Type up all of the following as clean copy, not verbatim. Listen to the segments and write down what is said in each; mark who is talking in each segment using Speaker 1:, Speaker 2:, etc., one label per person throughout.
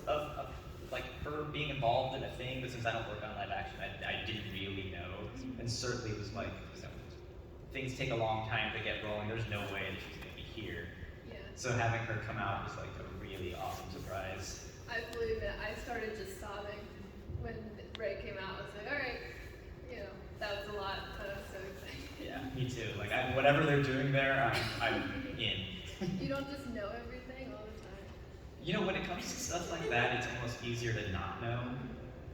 Speaker 1: of like her being involved in a thing, but since I don't work on live action, I didn't really know, and certainly was like, so, things take a long time to get rolling. There's no way that she's gonna be here.
Speaker 2: Yeah.
Speaker 1: So having her come out was like a really awesome surprise.
Speaker 2: I believe it. I started just sobbing when Ray came out. I was like, all right, that was a lot, but I was so excited.
Speaker 1: Yeah, me too. Like, whatever they're doing there, I'm in.
Speaker 2: You don't just know everything all the time.
Speaker 1: You know, when it comes to stuff like that, it's almost easier to not know,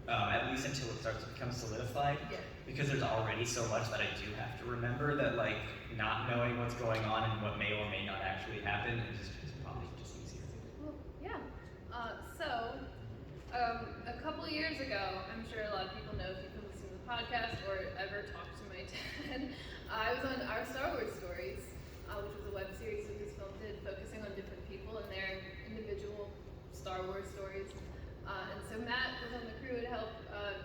Speaker 1: at least until it starts to become solidified.
Speaker 2: Yeah.
Speaker 1: Because there's already so much that I do have to remember that, like, not knowing what's going on and what may or may not actually happen is probably just easier.
Speaker 2: Well, yeah. A couple of years ago, I'm sure a lot of people know if you can listen to the podcast or ever talk to my dad, I was on Our Star Wars Stories, which was a web series Lucasfilm did, focusing on different people and their individual Star Wars stories. And so Matt was on the crew to help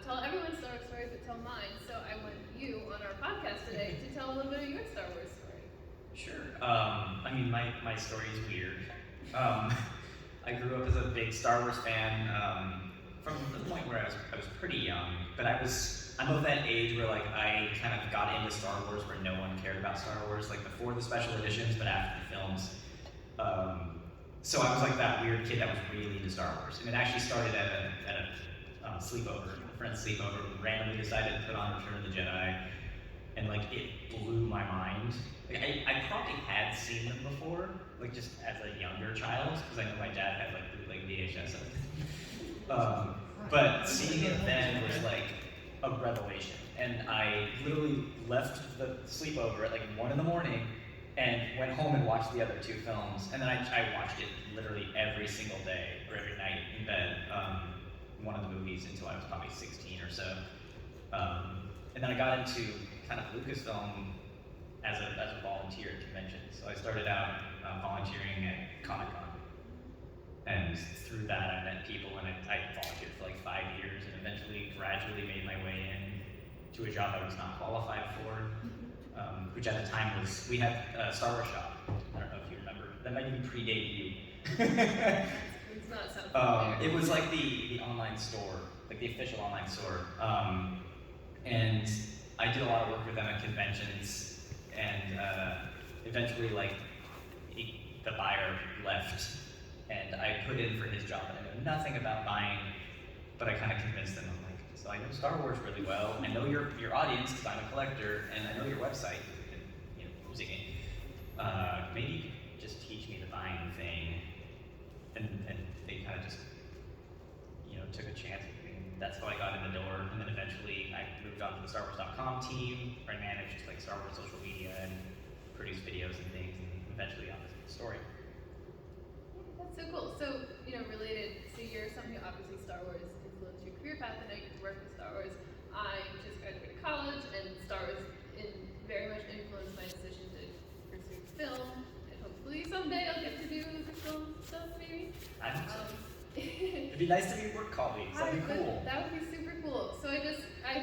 Speaker 2: tell everyone's Star Wars story, but tell mine. So I want you on our podcast today to tell a little bit of your Star Wars story.
Speaker 1: Sure. I mean, my story is weird. I grew up as a big Star Wars fan from the point where I was pretty young, but I'm of that age where like I kind of got into Star Wars where no one cared about Star Wars, like before the special editions, but after the films. So I was like that weird kid that was really into Star Wars, and it actually started at a sleepover, a friend's sleepover. We randomly decided to put on Return of the Jedi, and like it blew my mind. Like, I probably had seen them before, like just as a younger child, because I know my dad had like bootleg VHS of it. But seeing it then was like a revelation, and I literally left the sleepover at like 1 a.m. and went home and watched the other 2 films, and then I watched it literally every single day or every night in bed, one of the movies until I was probably 16 or so. And then I got into kind of Lucasfilm as a volunteer at conventions. So I started out volunteering at Comic-Con. And through that I met people, and I volunteered for like 5 years and eventually gradually made my way in to a job I was not qualified for. Which at the time was, we had a Star Wars shop. I don't know if you remember. That might even predate you.
Speaker 2: It's not something
Speaker 1: it was like the online store, like the official online store. And I did a lot of work with them at conventions, and eventually like the buyer left, and I put in for his job, and I know nothing about buying, but I kind of convinced them. I'm like, so I know Star Wars really well, I know your audience because I'm a collector, and I know your website, and using it. Maybe you could just teach me the buying thing, and they kind of just took a chance with me. That's how I got in the door, and then eventually I moved on to the StarWars.com team, where I managed like Star Wars social media and produced videos and things, and eventually on the story.
Speaker 2: That's so cool. So, related, so you're something, obviously Star Wars influenced your career path, and now you work with Star Wars. I just graduated college, and Star Wars very much influenced my decision to pursue film, and hopefully someday I'll get to do the film stuff, maybe.
Speaker 1: I hope so. It'd be nice to be work colleagues. That'd be cool.
Speaker 2: That would be super cool. So I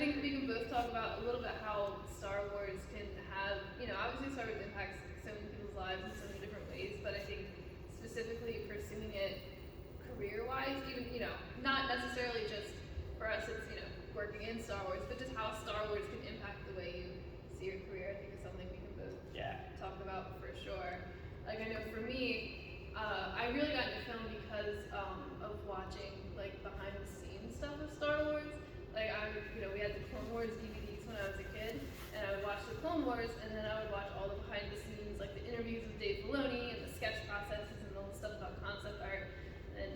Speaker 2: think we can both talk about a little bit how Star Wars can have, obviously Star Wars impacts so many people's lives in so many different ways, but I think specifically pursuing it career-wise, even, not necessarily just for us, it's, working in Star Wars, but just how Star Wars can impact the way you see your career, I think is something we can both talk about for sure. Like, I know for me, I really got into film because of watching like behind the scenes stuff of Star Wars. Like we had the Clone Wars DVDs when I was a kid, and I would watch the Clone Wars, and then I would watch all the behind the scenes, like the interviews with Dave Filoni and the sketch processes and all the stuff about concept art. And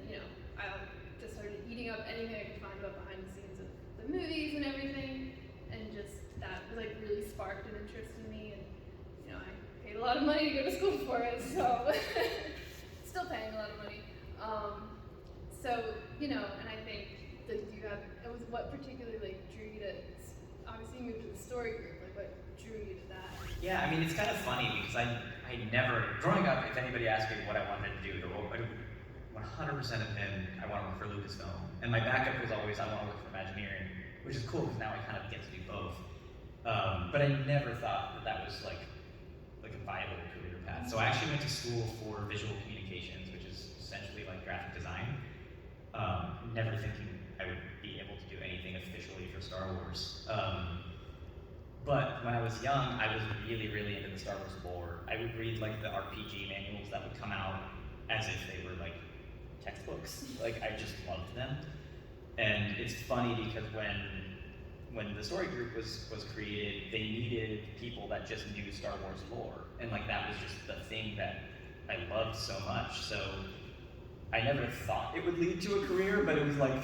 Speaker 2: I just started eating up anything I could find about behind the scenes of the movies and everything, and just that was like really sparked an interest in me. And I paid a lot of money to go to school for it, so. Still paying a lot of money. And I think that what particularly drew you to, obviously you moved to the story group, like what drew you to that?
Speaker 1: Yeah, I mean, it's kind of funny because I never, growing up, if anybody asked me what I wanted to do, 100% of them, I want to work for Lucasfilm. And my backup was always, I want to work for Imagineering, which is cool because now I kind of get to do both. But I never thought that was like a viable career path. So I actually went to school for visual communications, which is essentially like graphic design. never thinking I would be able to do anything officially for Star Wars. But when I was young, I was really, really into the Star Wars lore. I would read like the RPG manuals that would come out as if they were like textbooks. Like I just loved them. And it's funny because when the story group was created, they needed people that just knew Star Wars lore. And like that was just the thing that I loved so much. So I never thought it would lead to a career, but it was like,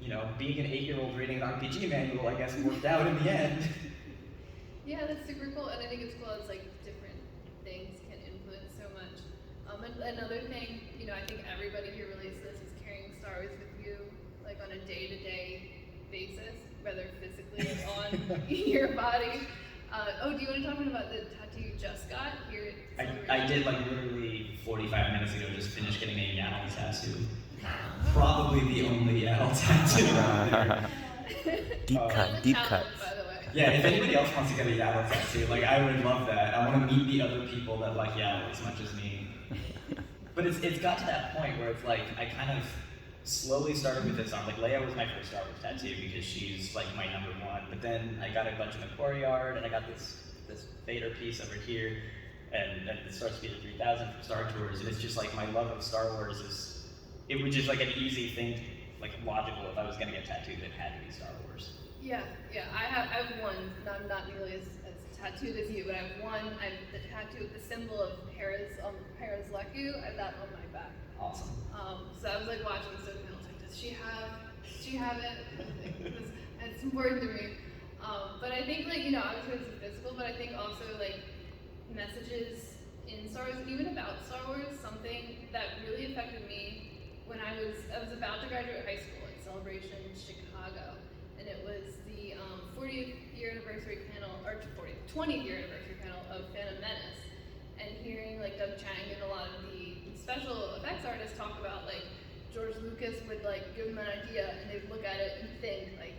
Speaker 1: you know, being an 8-year-old reading an RPG manual, I guess worked out in the end.
Speaker 2: Yeah, that's super cool, and I think it's cool as like different things can influence so much. And another thing, you know, I think everybody who relates to this is carrying Star Wars with you, like on a day-to-day basis, whether physically or on your body. Do you want to talk about the tattoo you just got here at
Speaker 1: I did like literally 45 minutes ago just finished getting a Yaddle tattoo. Probably the only Yaddle tattoo out there.
Speaker 3: Deep cut.
Speaker 2: By the way.
Speaker 1: Yeah, if anybody else wants to get a Yaddle tattoo, like I would love that. I want to meet the other people that like Yaddle as much as me. But it's got to that point where it's like I kind of slowly started with this on. Like Leia was my first Star Wars tattoo because she's like my number one. But then I got a bunch in the courtyard and I got this Vader piece over here and the Star Speeder 3000 from Star Tours. And it's just like my love of Star Wars it was just like an easy thing, like logical if I was gonna get tattooed, it had to be Star Wars.
Speaker 2: Yeah. I have one. I'm not nearly as tattooed as you, but I have one. I have the tattoo with the symbol of Hera's Leku. I have that on my back.
Speaker 1: Awesome.
Speaker 2: So I was like watching this and I was like, does she have it? It's important to me. But I think like, you know, obviously it's physical, but I think also like messages in Star Wars, even about Star Wars, something that really affected me when I was about to graduate high school at Celebration Chicago, and it was the 40th year anniversary panel, or 20th year anniversary panel of Phantom Menace, and hearing like Doug Chiang and a lot of the special effects artists talk about like George Lucas would like give them an idea and they'd look at it and think like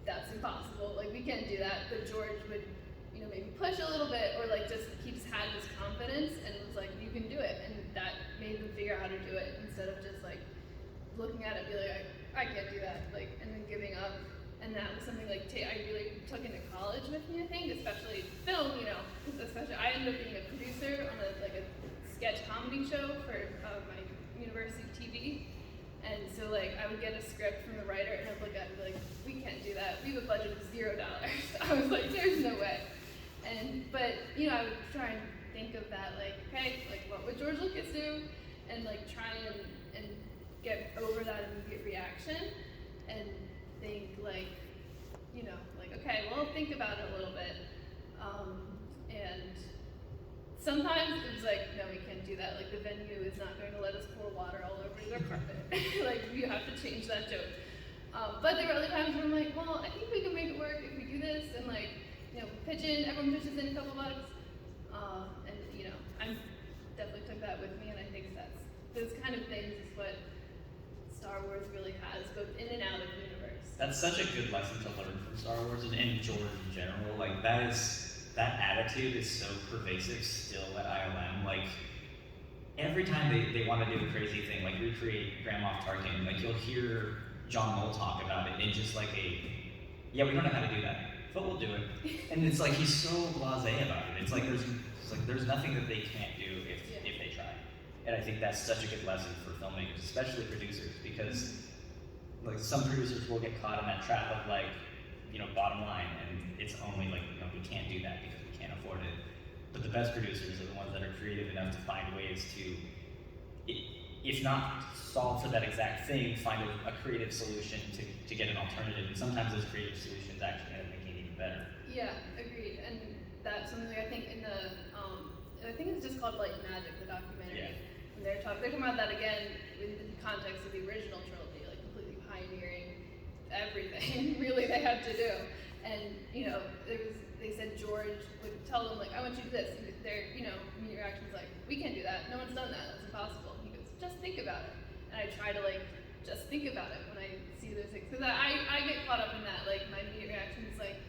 Speaker 2: that's impossible, like we can't do that, but George would, you know, maybe push a little bit or like just he just had this confidence and was like you can do it, and that made them figure out how to do it instead of just like looking at it and be like I can't do that, like, and then giving up. And that was something like I really took into college with me, I think, especially film, you know, especially I ended up being a producer on a sketch comedy show for my university TV. And so like I would get a script from the writer and I'd look at it and be like, we can't do that. We have a budget of $0. I was like, there's no way. But you know, I would try and think of that like, okay, like what would George Lucas do? And like try and get over that immediate reaction and think like, you know, like, okay, well, think about it a little bit. And sometimes it was like, no, we can't do that. Like, the venue is not going to let us pour water all over their carpet. Like, you have to change that joke. But there were other times where I'm like, well, I think we can make it work if we do this. And like, you know, everyone pitches in a couple bucks. And, you know, I definitely took that with me. And I think those kind of things is what Star Wars really has, both in and out of the universe.
Speaker 1: That's such a good lesson to learn from Star Wars and George in general. Like that attitude is so pervasive still at ILM. Like every time they want to do a crazy thing, like recreate Grand Moff Tarkin, like you'll hear John Mull talk about it in just like yeah, we don't know how to do that, but we'll do it. And it's like he's so blasé about it. It's like there's nothing that they can't do if they try. And I think that's such a good lesson for filmmakers, especially producers, because like some producers will get caught in that trap of like, you know, bottom line, and it's only like, you know, we can't do that because we can't afford it. But the best producers are the ones that are creative enough to find ways to, if not solve for that exact thing, find a creative solution to get an alternative. And sometimes those creative solutions actually end up making it even better.
Speaker 2: Yeah, agreed. And that's something I think in the, I think it's just called Light and Magic, the documentary.
Speaker 1: Yeah.
Speaker 2: And they're talking about that again in the context of the original trilogy, like completely pioneering everything really they had to do. And, you know, they said George would tell them like, I want you to do this. And their, you know, immediate reaction was like, we can't do that. No one's done that. That's impossible. And he goes, just think about it. And I try to like, just think about it when I see those things. Because I get caught up in that. Like my immediate reaction is like,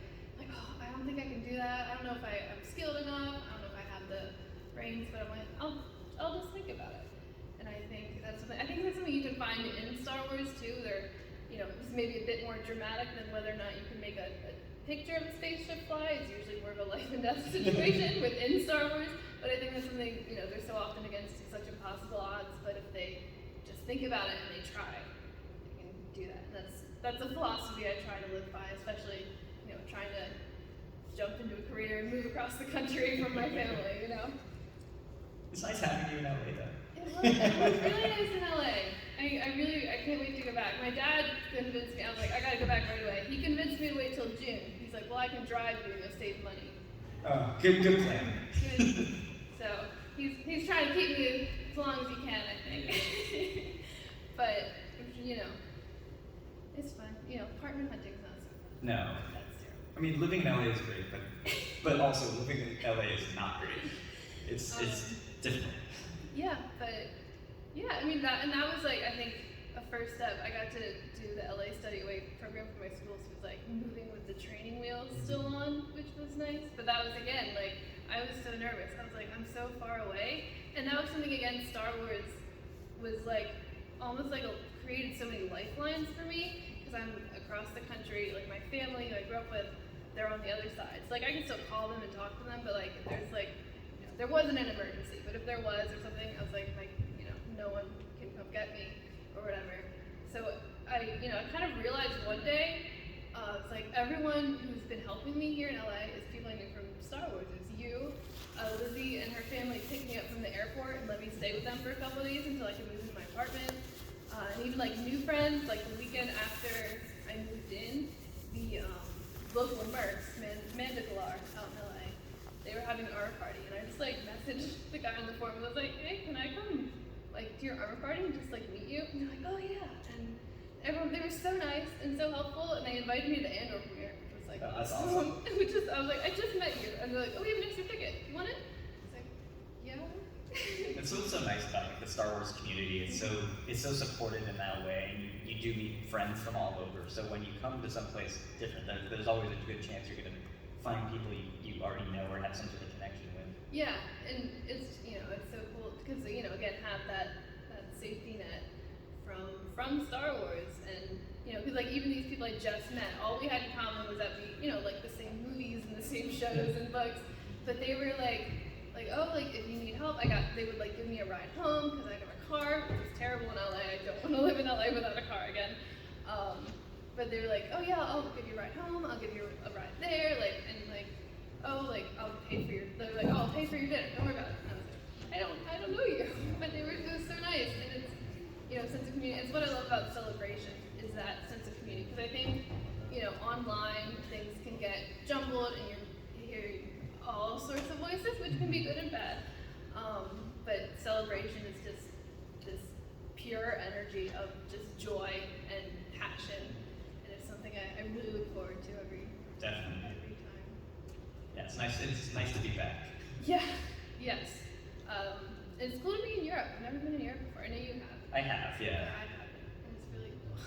Speaker 2: oh, I don't think I can do that. I don't know if I'm skilled enough. I don't know if I have the brains, but I'm like, I'll just think about it. And I think that's something you can find in Star Wars too. maybe a bit more dramatic than whether or not you can make a picture of a spaceship fly. It's usually more of a life and death situation within Star Wars. But I think that's something, you know, they're so often against such impossible odds, but if they just think about it and they try, they can do that. And that's a philosophy I try to live by, especially, you know, trying to jump into a career and move across the country from my family, you know?
Speaker 1: It's nice having you in LA though.
Speaker 2: It was really nice in LA. I can't wait to go back. My dad convinced me, I was like, I gotta go back right away. He convinced me to wait till June. He's like, well, I can drive you and you'll save money.
Speaker 1: Oh, good plan.
Speaker 2: So he's trying to keep me as long as he can, I think. But, you know, it's fun. You know, apartment hunting's not so fun.
Speaker 1: No.
Speaker 2: That's terrible.
Speaker 1: I mean, living in LA is great, but also living in LA is not great. It's difficult.
Speaker 2: Yeah, but yeah, I mean that was like, I think a first step. I got to do the LA Study Away program for my school, so it was like moving with the training wheels still on, which was nice. But that was again, like, I was so nervous. I was like, I'm so far away. And that was something, again, Star Wars was like, almost like created so many lifelines for me, because I'm across the country, like my family who I grew up with, they're on the other side. So like I can still call them and talk to them, but like if there's like, you know, there wasn't an emergency, but if there was or something, I was like, you know, no one can come get me or whatever. So I kind of realized one day, it's like everyone who's been helping me here in LA is people I knew from Star Wars. It's you, Lizzy and her family picked me up from the airport and let me stay with them for a couple of days until I could move into my apartment. And even like new friends, like the weekend after I moved in, the local Mercs, Mandagalar out in LA, they were having an armor party, and I just like messaged the guy on the forum and I was like, hey, can I come like to your armor party and just like meet you? And they're like, oh yeah. And everyone, they were so nice and so helpful, and they invited me to the Andor premiere, which was like
Speaker 1: that's awesome.
Speaker 2: I was like, I just met you, and they're like, oh, we have an extra ticket. You want it? I was like, yeah.
Speaker 1: It's what's so nice about like the Star Wars community. It's so supported in that way, and you do meet friends from all over. So when you come to someplace different, there's always a good chance you're gonna find people you already know or have some sort of connection with.
Speaker 2: Yeah, and it's it's so cool because again have that safety net from Star Wars, and because like even these people I just met, all we had in common was that we like the same movies and the same shows and books, but they were like oh, like if you need help, they would like give me a ride home because I didn't have a car, which is terrible in LA. I don't want to live in LA without a car again. But they were like, oh yeah, I'll give you a ride home, I'll give you a ride there, oh, I'll pay for they're like, oh, I'll pay for your dinner, don't worry about it. And I was like, I don't know you, but it was so nice, and it's sense of community. It's what I love about Celebration is that sense of community, because I think online things can get jumbled and you're hearing all sorts of voices, which can be good and bad. But Celebration is just this pure energy of just joy and passion, and it's something I really look forward to every time.
Speaker 1: Yeah, it's nice to be back.
Speaker 2: Yeah. Yes. It's cool to be in Europe. I've never been in Europe before. I know you have.
Speaker 1: I have, yeah.
Speaker 2: I haven't, and it's really cool.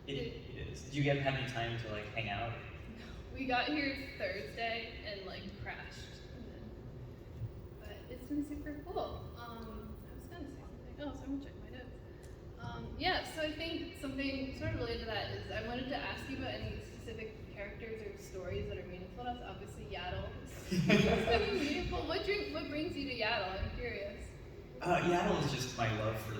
Speaker 1: It is. Do you have any time to hang out?
Speaker 2: No. We got here Thursday and crashed, but it's been super cool. I was gonna say something else. I'm gonna check my notes. Yeah. So I think something sort of related to that is I wanted to ask you about any specific characters or stories that are meaningful to us. Obviously, Yaddle is pretty meaningful. What brings you to Yaddle? I'm curious.
Speaker 1: Yaddle is just my love for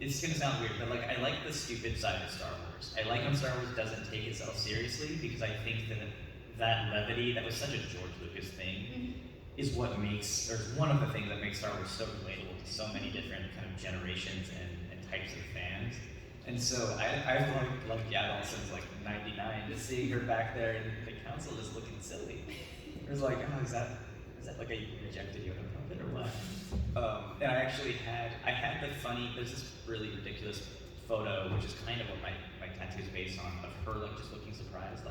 Speaker 1: it's gonna sound weird, but I like the stupid side of Star Wars. I like when Star Wars doesn't take itself seriously, because I think that levity, that was such a George Lucas thing, is what makes, or one of the things that makes Star Wars so relatable to so many different kind of generations and types of fans. And so I've loved Yaddle since '99, just seeing her back there in the council just looking silly. It was like, oh, is that like a rejected Yoda puppet or what? And I actually had there's this really ridiculous photo, which is kind of what my tattoo is based on, of her just looking surprised.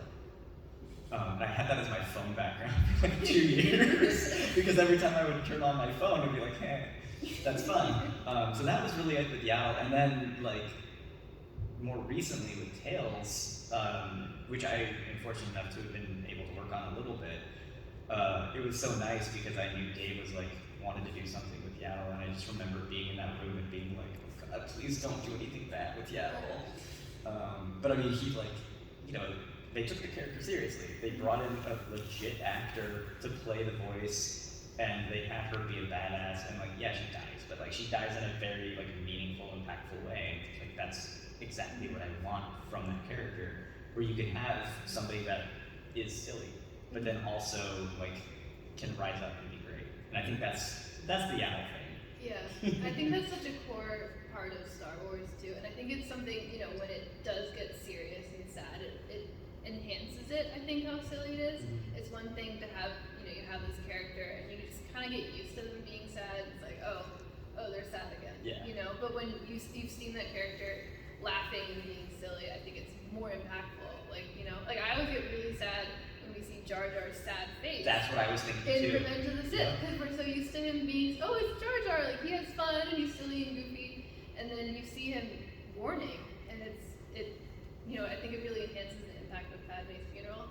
Speaker 1: And I had that as my phone background for 2 years, because every time I would turn on my phone, it'd be like, hey, that's fun. So that was really it with Yaddle. And then more recently with Tales, which I am fortunate enough to have been able to work on a little bit. It was so nice because I knew Dave was wanted to do something with Yaddle, and I just remember being in that room and being like, oh God, please don't do anything bad with Yaddle. But I mean, he like, you know, they took the character seriously. They brought in a legit actor to play the voice, and they had her be a badass. And like, yeah, she dies, but like, she dies in a very like meaningful, impactful way. And like, that's exactly what I want from that character, where you can have somebody that is silly, but then also like can rise up and be great. And I think that's the Owl thing.
Speaker 2: Yeah, I think that's such a core part of Star Wars too, and I think it's something, you know, when it does get serious and sad, it enhances it. I think how silly it is. It's one thing to have, you know, you have this character and you just kind of get used to them being sad. It's like, oh, they're sad again.
Speaker 1: Yeah.
Speaker 2: You know, but when you've seen that character laughing and being silly, I think it's more impactful. Like, you know, like I always get really sad when we see Jar Jar's sad face.
Speaker 1: That's what I was thinking
Speaker 2: In
Speaker 1: too.
Speaker 2: Revenge of the Sith, because we're so used to him being, oh, it's Jar Jar, like he has fun and he's silly and goofy, and then you see him mourning, and you know, I think it really enhances the impact of Padme's funeral.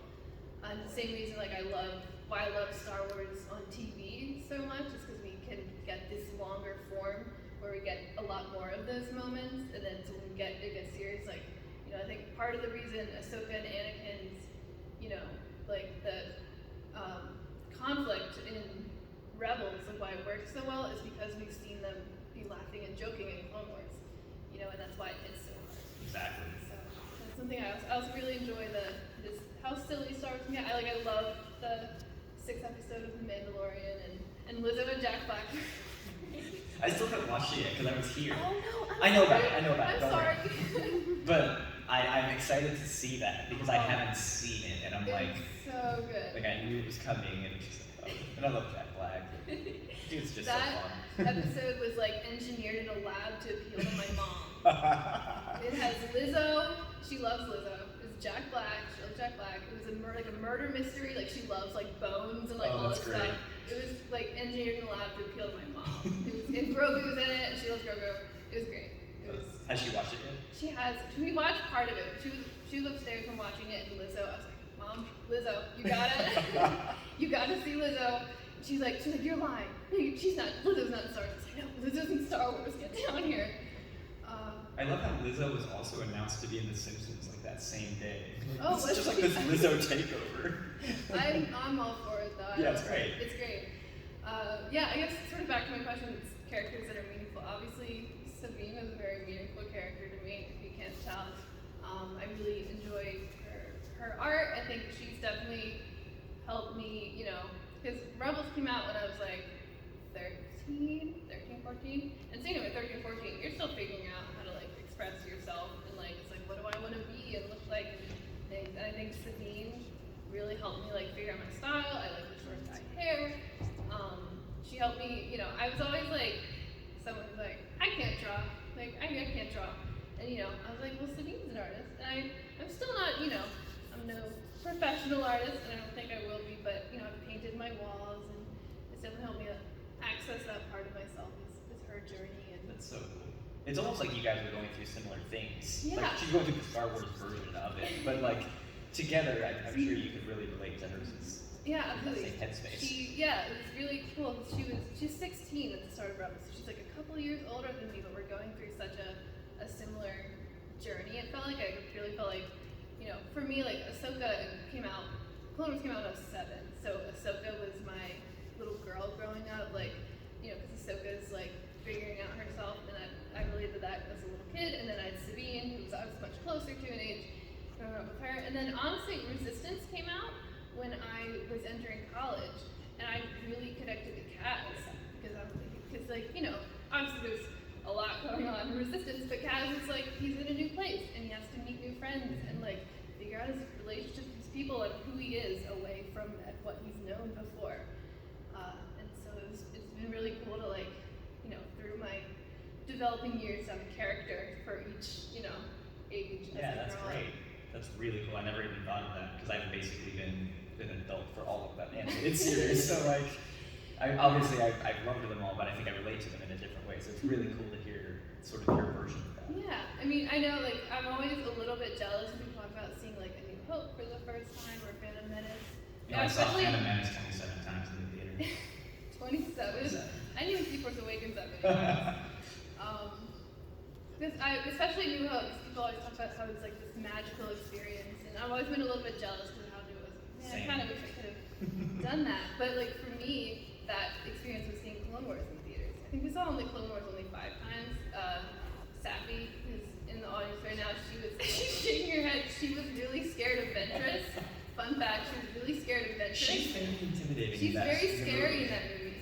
Speaker 2: The same reason, like why I love Star Wars on TV so much is because we can get this longer form where we get a lot more of those moments, and then so when it gets serious, like, you know, I think part of the reason Ahsoka and Anakin's, you know, like the conflict in Rebels and why it works so well is because we've seen them be laughing and joking in Clone Wars, you know, and that's why it hits so hard.
Speaker 1: Exactly.
Speaker 2: So that's something I also really enjoy this how silly Star Wars can get. I love the 6th episode of The Mandalorian and Lizzo and Jack Black.
Speaker 1: I still haven't watched it yet because I was here.
Speaker 2: Oh no,
Speaker 1: I know about it.
Speaker 2: I'm
Speaker 1: Don't
Speaker 2: sorry.
Speaker 1: worry. But I'm excited to see that because I haven't seen it, and I'm like,
Speaker 2: so good.
Speaker 1: like I knew it was coming, and it's just like, oh. And I love Jack Black. Dude's just
Speaker 2: That
Speaker 1: so fun.
Speaker 2: episode was like engineered in a lab to appeal to my mom. It has Lizzo. She loves Lizzo. It's Jack Black. She loves Jack Black. It was a murder mystery. Like she loves like bones and like all this
Speaker 1: that's great.
Speaker 2: stuff. It was like engineered in a lab to appeal to my mom. And Grogu was in it, and she loves Grogu. It was great.
Speaker 1: Has she watched it yet?
Speaker 2: She has. We watched part of it. She was upstairs from watching it, and Lizzo. I was like, Mom, Lizzo, you got it. You got to see Lizzo. She's like, you're lying. She's not. Lizzo's not in Star Wars. I know. Lizzo's in Star Wars. Get down here.
Speaker 1: I love how Lizzo was also announced to be in The Simpsons like that same day.
Speaker 2: Oh,
Speaker 1: it's just like this Lizzo takeover.
Speaker 2: I'm all for it though.
Speaker 1: Yeah, it's great.
Speaker 2: It's great. Yeah, I guess sort of back to my question, it's characters that are meaningful. Obviously, Sabine is a very meaningful character to me, if you can't tell. I really enjoy her art. I think she's definitely helped me, you know, because Rebels came out when I was like 13, 14. And so anyway, 13, 14, you're still figuring out how to like express yourself and like, it's like, what do I want to be and look like and things. And I think Sabine really helped me like figure out my style. I like the short dyed hair. She helped me, you know, I was always like, someone who's like, I can't draw. Like, I can't draw. And, you know, I was like, well, Sabine's an artist. And I'm still not, you know, I'm no professional artist, and I don't think I will be, but, you know, I've painted my walls, and it's definitely helped me access that part of myself, is her journey. And
Speaker 1: that's so cool. It's almost like you guys are going through similar things.
Speaker 2: Yeah.
Speaker 1: Like, she's going through the Star Wars version of it, but, like, together, I'm sure you could really relate to her since
Speaker 2: yeah, absolutely.
Speaker 1: same headspace.
Speaker 2: It was really cool. She's 16 at the start of Rebels, so she's like a couple of years older than me, but we're going through such a similar journey. It felt like I really felt like, you know, for me, like Ahsoka came out, Clone Wars came out in 07, so Ahsoka was my little girl growing up, like, you know, because Ahsoka's like figuring out herself, and I related to that as a little kid, and then I had Sabine, who I was much closer to in age, growing up with her, and then honestly, Resistance came out when I was entering college, and I really connected to Kaz, because like, you know, obviously there's a lot going on in Resistance, but Kaz is like, he's in a new place, and he has to meet new friends, and like, figure out his relationship with these people and who he is away from what he's known before. And so it's been really cool to like, you know, through my developing years, have a character for each, you know, age.
Speaker 1: Yeah, that's great. That's really cool. I never even thought of that because I've basically been an adult for all of that animated series. So like, I've loved them all, but I think I relate to them in a different way. So it's really cool to hear sort of your version of that.
Speaker 2: Yeah, I mean, I know like I'm always a little bit jealous when we talk about seeing like A New Hope for the first time or Phantom Menace.
Speaker 1: You know, I saw Phantom Menace 27 times in the theater.
Speaker 2: 27? I didn't even see Force Awakens that many times. especially New Hope, people always talk about how it's like this magical experience, and I've always been a little bit jealous because of how new it was. Man, I kind of wish I could have done that, but like for me, that experience was seeing Clone Wars in theaters. I think we saw Clone Wars only 5 times. Sappy, who's in the audience right now, she was she's shaking her head. She was really scared of Ventress. Fun fact, she was really scared of Ventress.
Speaker 1: She's very intimidating.
Speaker 2: She's very scary in that movie.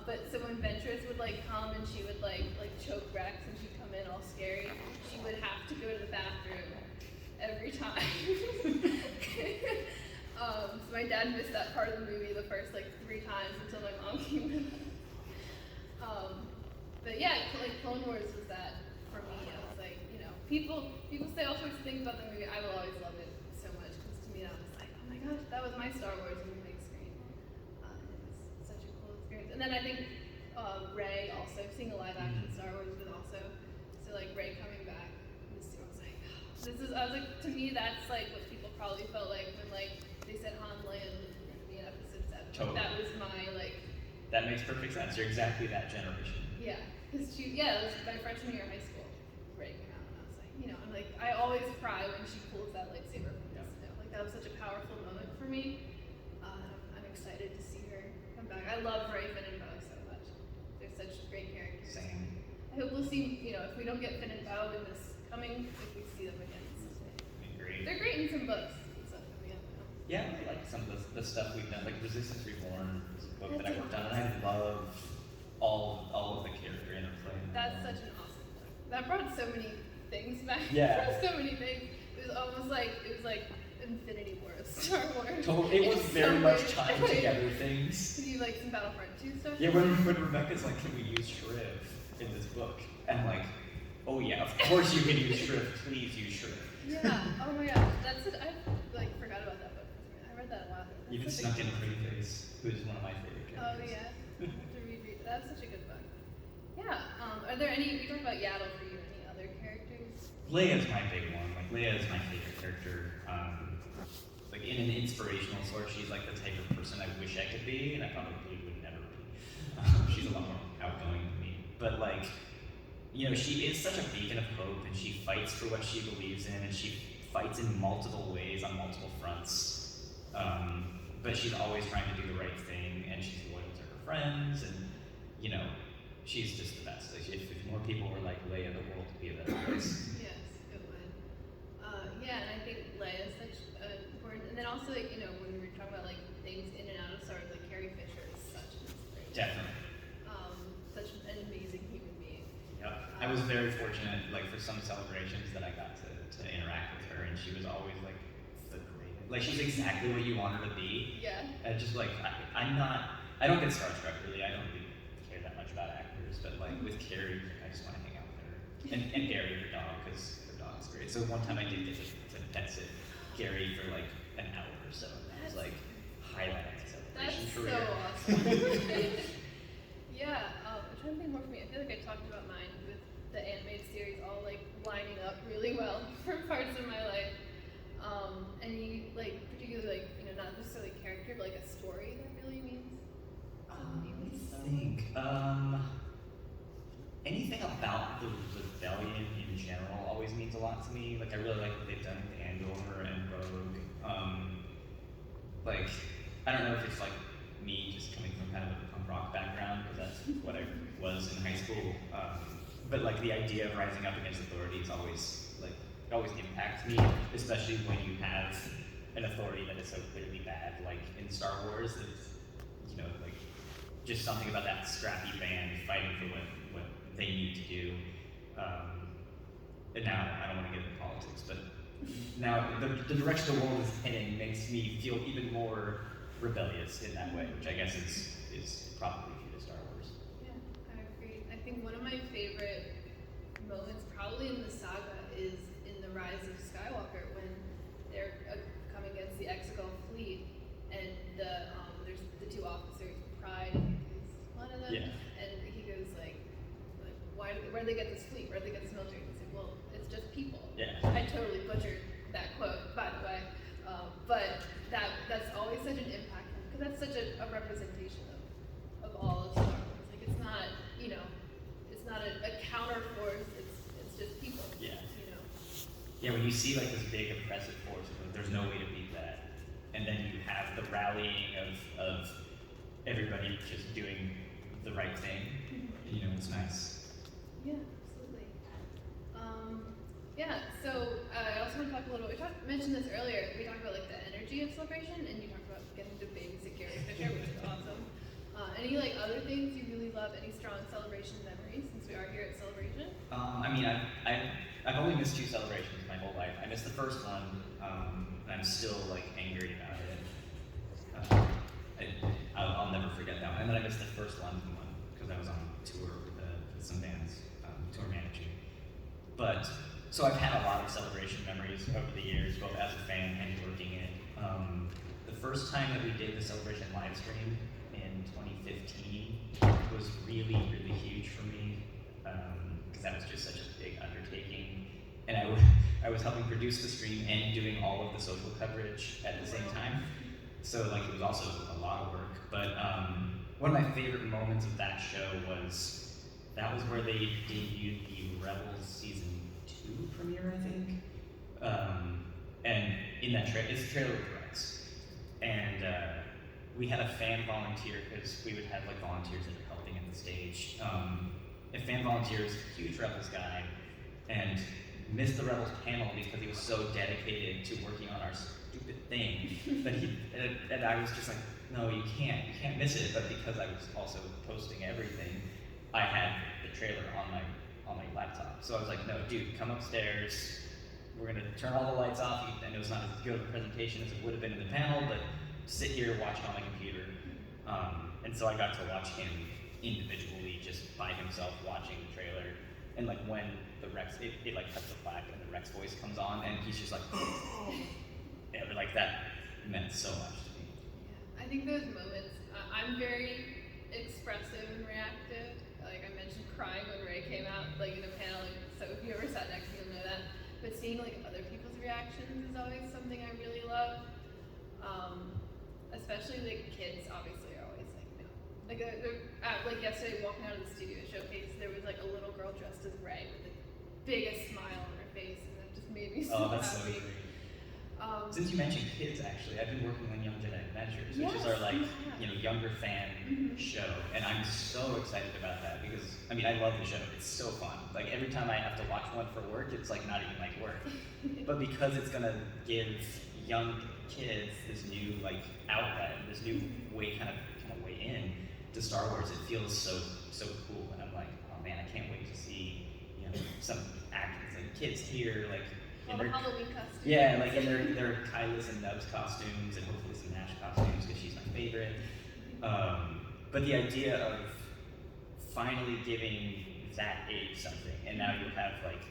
Speaker 2: But so when Ventress would like come and she would like choke Rex and she'd come in all scary, she would have to go to the bathroom every time. So my dad missed that part of the movie the first like 3 times until my mom came in. But yeah, like Clone Wars was that for me. I was like, you know, people say all sorts of things about the movie. I will always love it so much because to me that was like, oh my gosh, that was my Star Wars on the big screen. It was such a cool experience. And then I think Rey also seeing a live action Star Wars was also so like Rey coming back. I was like, I was like, to me that's like what people probably felt like when like they said Han Leia was going to be in episode 7.
Speaker 1: Totally.
Speaker 2: That was my like.
Speaker 1: That makes perfect sense. You're exactly that generation.
Speaker 2: Yeah, because it was my freshman year of high school. Rey came out, and I was like, you know, I'm like, I always cry when she pulls that lightsaber from the snow. Like that was such a powerful moment for me. I'm excited to see her come back. I love Rey, Finn, and Poe so much. They're such great characters.
Speaker 1: Same.
Speaker 2: I hope we'll see. You know, if we don't get Finn and Poe in this coming, if we see them again.
Speaker 1: Great.
Speaker 2: They're great in some books and stuff coming up now.
Speaker 1: Yeah, I like some of the stuff we've done, like Resistance Reborn was a book that I worked on, and I love all of the character interplay.
Speaker 2: That's such an awesome book. That brought so many things back.
Speaker 1: Yeah.
Speaker 2: So many things. It was almost like Infinity War of Star Wars.
Speaker 1: Totally, it was very much tying together things.
Speaker 2: Did you like some Battlefront 2 stuff?
Speaker 1: Yeah, when Rebecca's like, can we use Shriv in this book? And like, oh yeah, of course you can use Shriv. Please use Shriv.
Speaker 2: Yeah. Oh my gosh, that's it. I like forgot about that book. I read that a while ago.
Speaker 1: Even snuck in Pretty Face, who is one of my favorite
Speaker 2: Oh
Speaker 1: characters.
Speaker 2: yeah. I have to reread. That's such a good book. Yeah. Are there any? We talked about Yaddle for you. Any other characters?
Speaker 1: Leia's my big one. Like Leia is my favorite character. Like in an inspirational sort, she's like the type of person I wish I could be, and I probably would never be. She's a lot more outgoing than me. But like, you know, she is such a beacon of hope, and she fights for what she believes in, and she fights in multiple ways on multiple fronts. But she's always trying to do the right thing, and she's loyal to her friends, and you know, she's just the best. Like, if more people were like Leia, the world would be a better place.
Speaker 2: Yes, it would. Yeah, and I think Leia is such important. And then also, like, you know, when we were talking about like things in and out of Star Wars, like Carrie Fisher is such an inspiration.
Speaker 1: Definitely.
Speaker 2: Such an amazing human being.
Speaker 1: Yep. I was very fortunate, like for some celebrations that I got to interact with her, and she was always like the greatest. Like she's exactly what you want her to be.
Speaker 2: Yeah.
Speaker 1: And just like I don't get starstruck really. I don't really care that much about actors, but like with Carrie, I just want to hang out with her. And Gary, her dog, because her dog's great. So one time I did get to pet sit Gary for like an hour or so. And that was like highlight of the celebration career.
Speaker 2: That's so awesome. Yeah, I'm trying to think more for me. I feel like I talked about mine with the animated series all like lining up really well for parts of my life. Any like particularly like, you know, not necessarily character, but like a story that really means something to you?
Speaker 1: I think anything about the rebellion in general always means a lot to me. Like I really like what they've done with Andor and Rogue. Like I don't know if it's like me just coming from kind of a punk rock background, because that's what I was in high school. But like the idea of rising up against authority is always like, it always impacts me, especially when you have an authority that is so clearly bad, like in Star Wars. It's, you know, like just something about that scrappy band fighting for what they need to do. And now I don't want to get into politics, but now the direction the world is heading makes me feel even more rebellious in that way, which I guess is probably due to Star Wars.
Speaker 2: Yeah, I agree. I think one of my favorite moments, probably in the saga, is in the Rise of Skywalker when they're coming against the Exegol fleet, and there's the 2 officers, Pride is one of them, and he goes like where'd they get this fleet? Where'd they get this military? He's like, well, it's just people.
Speaker 1: Yeah.
Speaker 2: I totally butchered that quote, by the way, but that's always such an impact, because that's such a representation of all of Star Wars. Like it's not, you know, it's not a counter force. It's
Speaker 1: Yeah, when you see like this big oppressive force, there's no way to beat that, and then you have the rallying of everybody just doing the right thing. You know, it's nice.
Speaker 2: Yeah, absolutely. Yeah, so I also want to talk a little. Mentioned this earlier. We talked about like the energy of celebration, and you talked about getting to babysit Gary Fisher, which is awesome. Any like other things you really love? Any strong celebration memories? Since we are here at Celebration.
Speaker 1: I mean, I've only missed 2 celebrations my whole life. I missed the first one, and I'm still like angry about it. I'll never forget that one. And then I missed the first London one because I was on tour with some bands, tour managing. But so I've had a lot of celebration memories over the years, both as a fan and working it. The first time that we did the celebration live stream in 2015 was really, really huge for me because that was just such a big undertaking, and I was helping produce the stream and doing all of the social coverage at the same time. So like it was also a lot of work. But one of my favorite moments of that show was that was where they debuted the Rebels season 2 premiere, I think. And in that it's a trailer with Rex. And we had a fan volunteer, because we would have like volunteers that are helping at the stage. A fan volunteer is a huge Rebels guy and missed the Rebels panel because he was so dedicated to working on our stupid thing that and I was just like, no, you can't miss it. But because I was also posting everything, I had the trailer on my laptop. So I was like, no, dude, come upstairs. We're gonna turn all the lights off. I know it's not as good of a presentation as it would have been in the panel, but sit here, watch it on my computer. And so I got to watch him individually, just by himself, watching the trailer. And like when the Rex, it like cuts the black and the Rex voice comes on, and he's just like, yeah, like that meant so much to me.
Speaker 2: Yeah, I think those moments. I'm very expressive and reactive. Like I mentioned, crying when Ray came out, like in a panel. So if you ever sat next to me, you'll know that. But seeing like other people's reactions is always something I really love. Especially like kids, obviously, are always like, no. Like yesterday, walking out of the studio showcase, there was like a little girl dressed as Ray with the biggest smile on her face, and that just made me so
Speaker 1: that's
Speaker 2: happy.
Speaker 1: So great. Since you mentioned kids, actually, I've been working on Young Jedi Adventures, which is our like younger fan show, and I'm so excited about that because I mean I love the show. It's so fun. Like every time I have to watch one for work, it's like not even like work. But because it's gonna give young kids this new like outlet, this new way kind of way in to Star Wars, it feels so cool. And I'm like, oh man, I can't wait to see some actors and kids here like.
Speaker 2: All the Halloween costumes.
Speaker 1: Yeah, like in their Kyla's and Nub's costumes, and hopefully some Nash costumes because she's my favorite. But the idea of finally giving that age something, and now you have like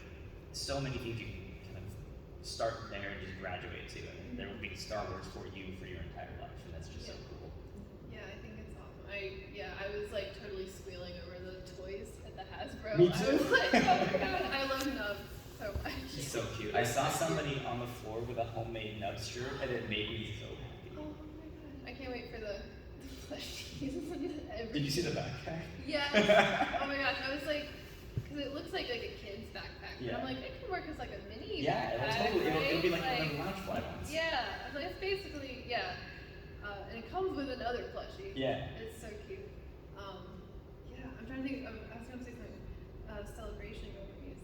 Speaker 1: so many things you can kind of start there and just graduate to, and there will be Star Wars for you for your entire life, and that's just so cool.
Speaker 2: Yeah, I think it's awesome. I was like totally squealing over the toys at the Hasbro.
Speaker 1: Me too.
Speaker 2: I was like, oh my god, I love Nub so much.
Speaker 1: He's so cute. I saw somebody on the floor with a homemade Nub shirt, and it made me so happy.
Speaker 2: Oh my god, I can't wait for the plushies.
Speaker 1: Did you see the backpack?
Speaker 2: Yes. Oh my gosh, I was like, because it looks like a kid's backpack.
Speaker 1: Yeah.
Speaker 2: And I'm like, it can work as like a mini
Speaker 1: Yeah,
Speaker 2: backpack,
Speaker 1: totally.
Speaker 2: right?
Speaker 1: It'll be like one of the launch fly ones.
Speaker 2: Yeah, I was like, it's basically, yeah. And it comes with another plushie.
Speaker 1: Yeah.
Speaker 2: It's so cute. Yeah, I'm trying to think, I was going to say something, celebration memories.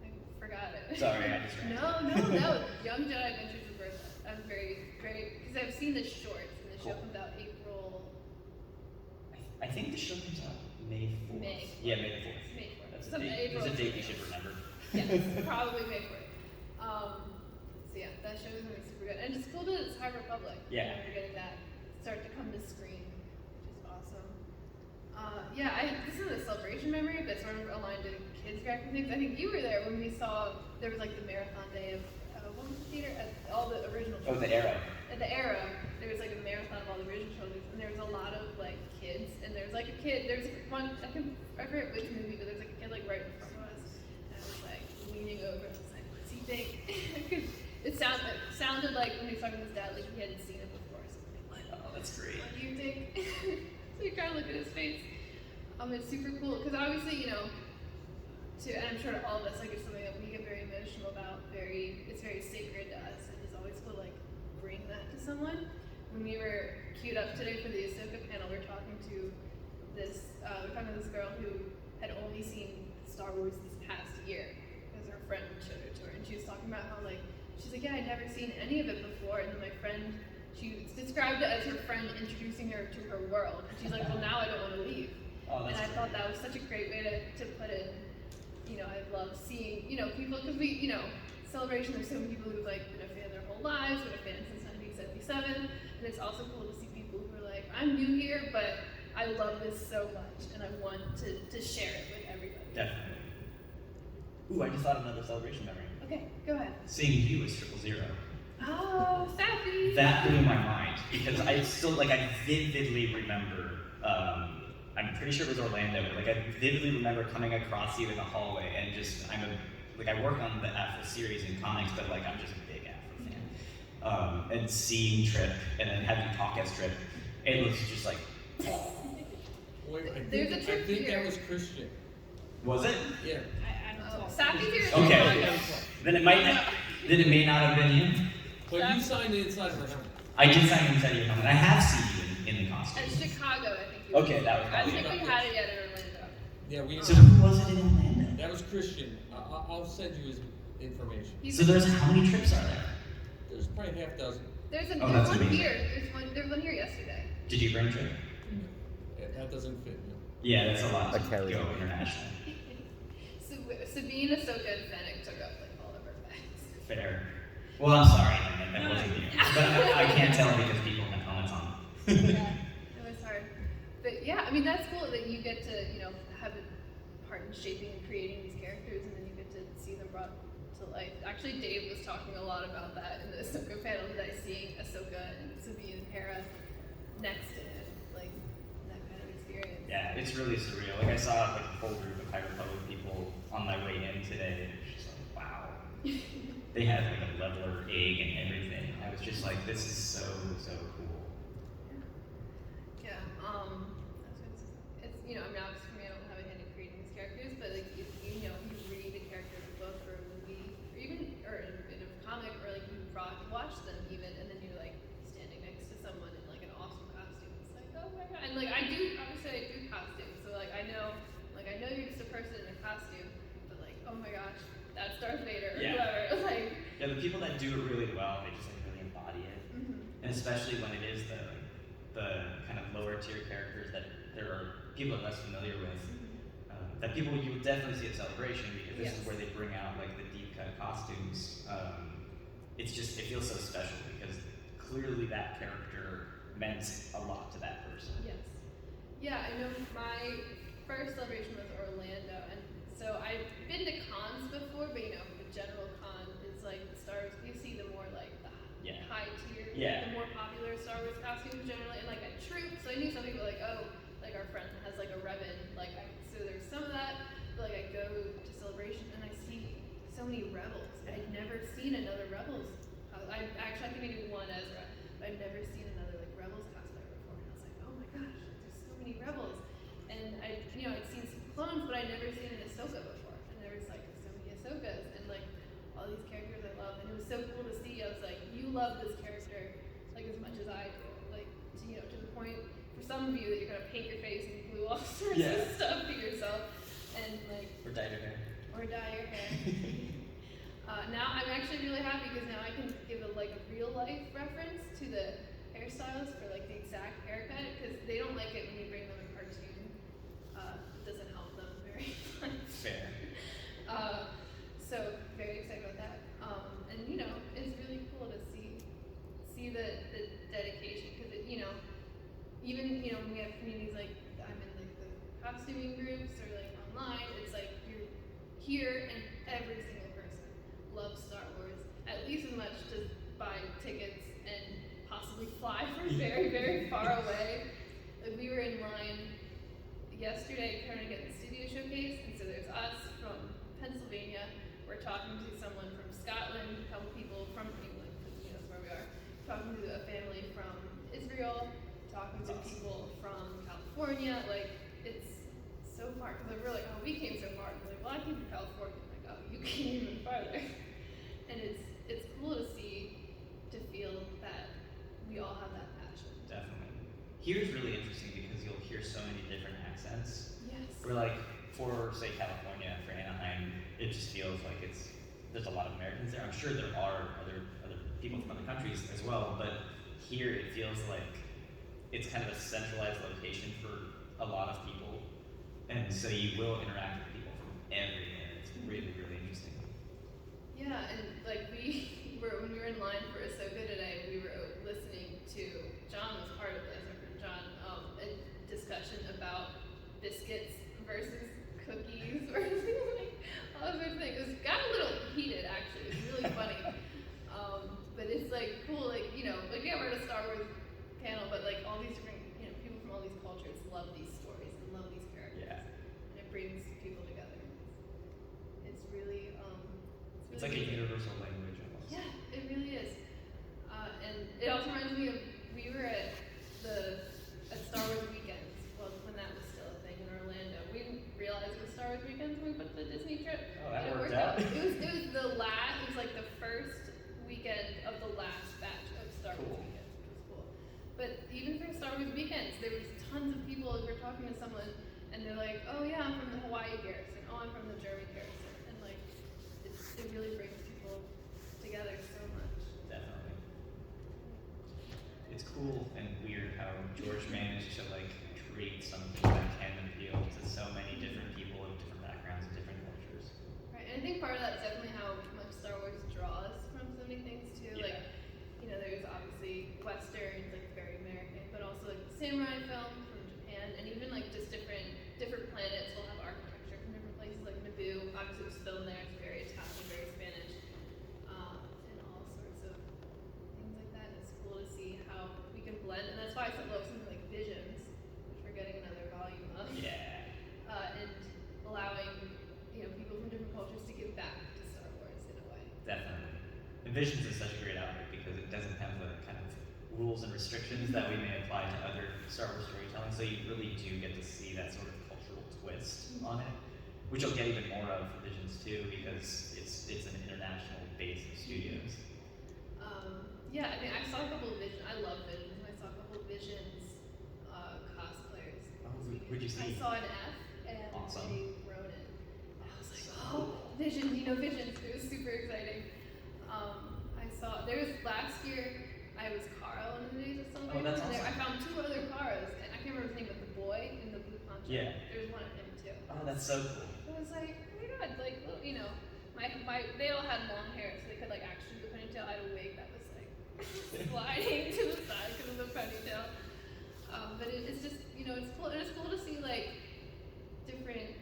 Speaker 2: I forgot it.
Speaker 1: Sorry, I just ran.
Speaker 2: No, Young Jedi Adventures of Bertha. I'm very, because I've seen the shorts, and the show comes out April.
Speaker 1: I think the show comes out May 4th.
Speaker 2: May.
Speaker 1: Yeah, May the 4th.
Speaker 2: May 4th.
Speaker 1: That's a
Speaker 2: Some
Speaker 1: date.
Speaker 2: April.
Speaker 1: It's a date you should remember.
Speaker 2: Yes, probably May 4th. So yeah, that show is going to be super good. And it's cool that it's High Republic.
Speaker 1: Yeah.
Speaker 2: We're getting that start to come to screen, which is awesome. This is a celebration memory, but sort of aligned to kids reacting things. I think you were there when we saw, there was like the marathon day of, what was the theater? All the original
Speaker 1: Oh, the
Speaker 2: trilogy.
Speaker 1: Arrow.
Speaker 2: At the Arrow, there was like a marathon of all the original trilogies, and there was a lot of like kids, and there was like a kid, there was one, I forget which movie, but there was like a kid like right in front of us, and I was like leaning over, I was like, what's he think? It sounded like when he was talking to his dad, like he hadn't seen it before, so I'm like,
Speaker 1: Oh, that's great.
Speaker 2: what do you think? So you kind of look at his face. It's super cool, because obviously, and I'm sure to all of us, like it's something that we get very emotional emotional about. It's very sacred to us, and it's always cool to like bring that to someone. When we were queued up today for the Ahsoka panel, we're talking to this girl who had only seen Star Wars this past year because her friend showed it to her, and she was talking about how like she's like, yeah, I'd never seen any of it before, and then my friend, she described it as her friend introducing her to her world, and she's like, well, now I don't want to leave.
Speaker 1: Oh,
Speaker 2: And I
Speaker 1: great.
Speaker 2: thought that was such a great way to put it. You know, I love seeing, you know, people, because we, you know, Celebration, there's so many people who've like been a fan their whole lives, been a fan since 1977, and it's also cool to see people who are like, I'm new here, but I love this so much, and I want to share it with everybody.
Speaker 1: Definitely. Ooh, I just thought of another Celebration memory.
Speaker 2: Okay, go ahead.
Speaker 1: Seeing you as 000.
Speaker 2: Oh, Sappy!
Speaker 1: That blew my mind because I still I vividly remember. I'm pretty sure it was Orlando. But, I vividly remember coming across you in the hallway and just I work on the Afro series in comics, but I'm just a big Afro fan. And seeing Trip and then having talk as Trip, it was just like.
Speaker 3: Wait, I
Speaker 2: There's a
Speaker 3: think
Speaker 2: trick here.
Speaker 3: that was Christian.
Speaker 1: Was it?
Speaker 3: Yeah.
Speaker 4: I don't talk.
Speaker 2: Sappy's here.
Speaker 1: Okay. Then it may not have been you.
Speaker 3: But you signed the inside of her helmet.
Speaker 1: I did sign inside your helmet. I have seen you in the costume.
Speaker 2: At Chicago, I think.
Speaker 1: Okay, that was
Speaker 2: I don't
Speaker 1: probably
Speaker 2: think we had it yet in Orlando.
Speaker 3: Yeah, we.
Speaker 1: So who was it in Orlando?
Speaker 3: That was Christian. I'll send you his information.
Speaker 1: So how many trips are there?
Speaker 3: There's probably half dozen.
Speaker 2: There's
Speaker 1: Oh, that's
Speaker 2: one
Speaker 1: amazing.
Speaker 2: here. There was one here yesterday.
Speaker 1: Did you bring Trip?
Speaker 3: That doesn't fit. No.
Speaker 1: Yeah, that's a lot
Speaker 5: I
Speaker 1: to
Speaker 5: carry
Speaker 1: go
Speaker 5: it.
Speaker 1: international.
Speaker 2: Sabine, Ahsoka, and Fennec took up all of our bags.
Speaker 1: Fair. Well, I'm sorry, that wasn't you. But I can't tell because people have helmets on.
Speaker 2: Yeah, it was hard. But yeah, I mean that's cool that you get to, you know, have a part in shaping and creating these characters, and then you get to see them brought to life. Actually, Dave was talking a lot about that in the Ahsoka panel today, seeing Ahsoka and Sabine and Hera next to him, like that kind of experience.
Speaker 1: Yeah, it's really surreal. I saw a whole group of High Republic people on my way in today, and it's just like, wow. They had a leveler egg and everything. I was just like, this is so cool.
Speaker 2: Yeah. It's, you know, I mean, obviously for me, I don't have a hand in creating these characters, but like if you know, you read a character in a book or a movie, or in a comic, or like you watch them even, and then you're like standing next to someone in like an awesome costume. It's like, oh my god! And like I do costumes, so like I know you're just a person in a costume, but like, oh my gosh, that's Darth Vader or whoever. Like.
Speaker 1: Yeah, the people that do it really well, they just really embody it.
Speaker 2: Mm-hmm.
Speaker 1: And especially when it is the kind of lower tier characters that there are people are less familiar with, that people you would definitely see at Celebration because this is where they bring out the deep cut costumes. It feels so special because clearly that character meant a lot to that person.
Speaker 2: Yes. Yeah, I know my first Celebration was Orlando, and so I've been to cons before, but you know, the general con is like the Star Wars. You see the more the high tier, the more popular Star Wars costumes generally, and like at Troop. So I knew some people our friend has a Revan, so there's some of that. But I go to Celebration and I see so many Rebels. I'd never seen another Rebels. I think I knew one Ezra, but I'd never seen another Rebels cosplayer before. And I was like, oh my gosh, there's so many Rebels. And I'd seen some clones, but I'd never seen an Ahsoka before. And there was so many Ahsokas and all these characters I love. And it was so cool to see. I was like, you love this character as much as I do. To the point for some of you that you're gonna paint your face and glue all sorts of stuff to yourself, and
Speaker 1: Or dye your hair.
Speaker 2: Now I'm actually really happy because now I can give a real life reference to the hairstylist for the exact haircut, because they don't like it when you bring them a cartoon. It doesn't help them very much.
Speaker 1: Fair.
Speaker 2: So very excited about that. And it's really cool to see the dedication, because even when we have communities I'm in the costuming groups or online, it's you're here and every single person loves Star Wars at least as much to buy tickets and possibly fly from very, very far away. We were in line yesterday trying to get the studio showcase, and so there's us from Pennsylvania. We're talking to someone from Scotland, a couple people from England, because that's where we are. Talking to a family from Israel, talking to people from California. It's so far, because we're oh, we came so far. Well, I came from California. Oh, you came even farther.
Speaker 1: Here's really interesting because you'll hear so many different accents.
Speaker 2: Yes.
Speaker 1: Where like for say California, for Anaheim, it just feels like there's a lot of Americans there. I'm sure there are other people from other countries as well, but here it feels like it's kind of a centralized location for a lot of people, and so you will interact with people from everywhere. It's really interesting.
Speaker 2: Yeah, and like when we were in line for Ahsoka today, we were listening to, John was part of this, our friend John, a discussion about biscuits versus cookies versus like all those things. It got a little heated actually. It was really funny. But it's like cool, like, you know, like yeah, we're at a Star Wars panel, but like all these different, you know, people from all these cultures love these stories and love these characters.
Speaker 1: Yeah.
Speaker 2: And it brings people together. It's really
Speaker 1: It's like a universal language almost.
Speaker 2: yeah, it really is. And it also reminds me of, we were at Star Wars Weekends, well, when that was still a thing in Orlando. We didn't realize it was Star Wars Weekends when we booked the Disney trip.
Speaker 1: Oh, that
Speaker 2: and it
Speaker 1: worked out.
Speaker 2: It was like the first weekend of the last batch of Star Wars
Speaker 1: Cool.
Speaker 2: Weekends, which was cool. But even for Star Wars Weekends, there was tons of people, we were talking to someone, and they're like, oh yeah, I'm from the Hawaii garrison, oh, I'm from the German garrison. And like, it really brings people together so much.
Speaker 1: Definitely. It's cool and weird how George managed to like create something that can appeal to so many different people of different backgrounds and different cultures.
Speaker 2: Right, and I think part of that's definitely how much Star Wars draws from so many things too.
Speaker 1: Yeah.
Speaker 2: Like, you know, there's obviously westerns, like very American, but also like samurai films from Japan, and even like just different planets will have architecture from different places. Like Naboo, obviously was filmed there. It's very Italian, very Spanish, and all sorts of things like that. And it's cool to see how we can blend, and that's why I love something like Visions, which we're getting another volume of.
Speaker 1: Yeah.
Speaker 2: And allowing, you know, people from different cultures to give back to Star Wars in a way.
Speaker 1: Definitely. And Visions is such a great outlet because it doesn't have the kind of rules and restrictions that we may apply to other Star Wars storytelling, so you really do get to see that sort of cultural twist on it, which you'll get even more of for Visions too, because it's an international base of studios.
Speaker 2: Yeah, I mean, I saw a couple of Visions. I love Visions. I saw a couple of Visions cosplayers.
Speaker 1: Oh, who'd you see?
Speaker 2: I saw an F and
Speaker 1: Awesome.
Speaker 2: a Ronin. And I was like, oh, Visions, you know, Visions. It was super exciting. There was last year, I was Carl in the Days of Celebration.
Speaker 1: Oh, that's
Speaker 2: and
Speaker 1: awesome.
Speaker 2: I found 2 other Caras, and I can't remember his name, but the boy in the blue poncho.
Speaker 1: Yeah.
Speaker 2: There was one of him too.
Speaker 1: Oh, that's so cool.
Speaker 2: I was like, oh my god, like, little, you know, they all had long hair, so they could like actually do the ponytail. I had a wig that was like sliding to the side because of the ponytail. But it's just, you know, it's cool. And it's cool to see like different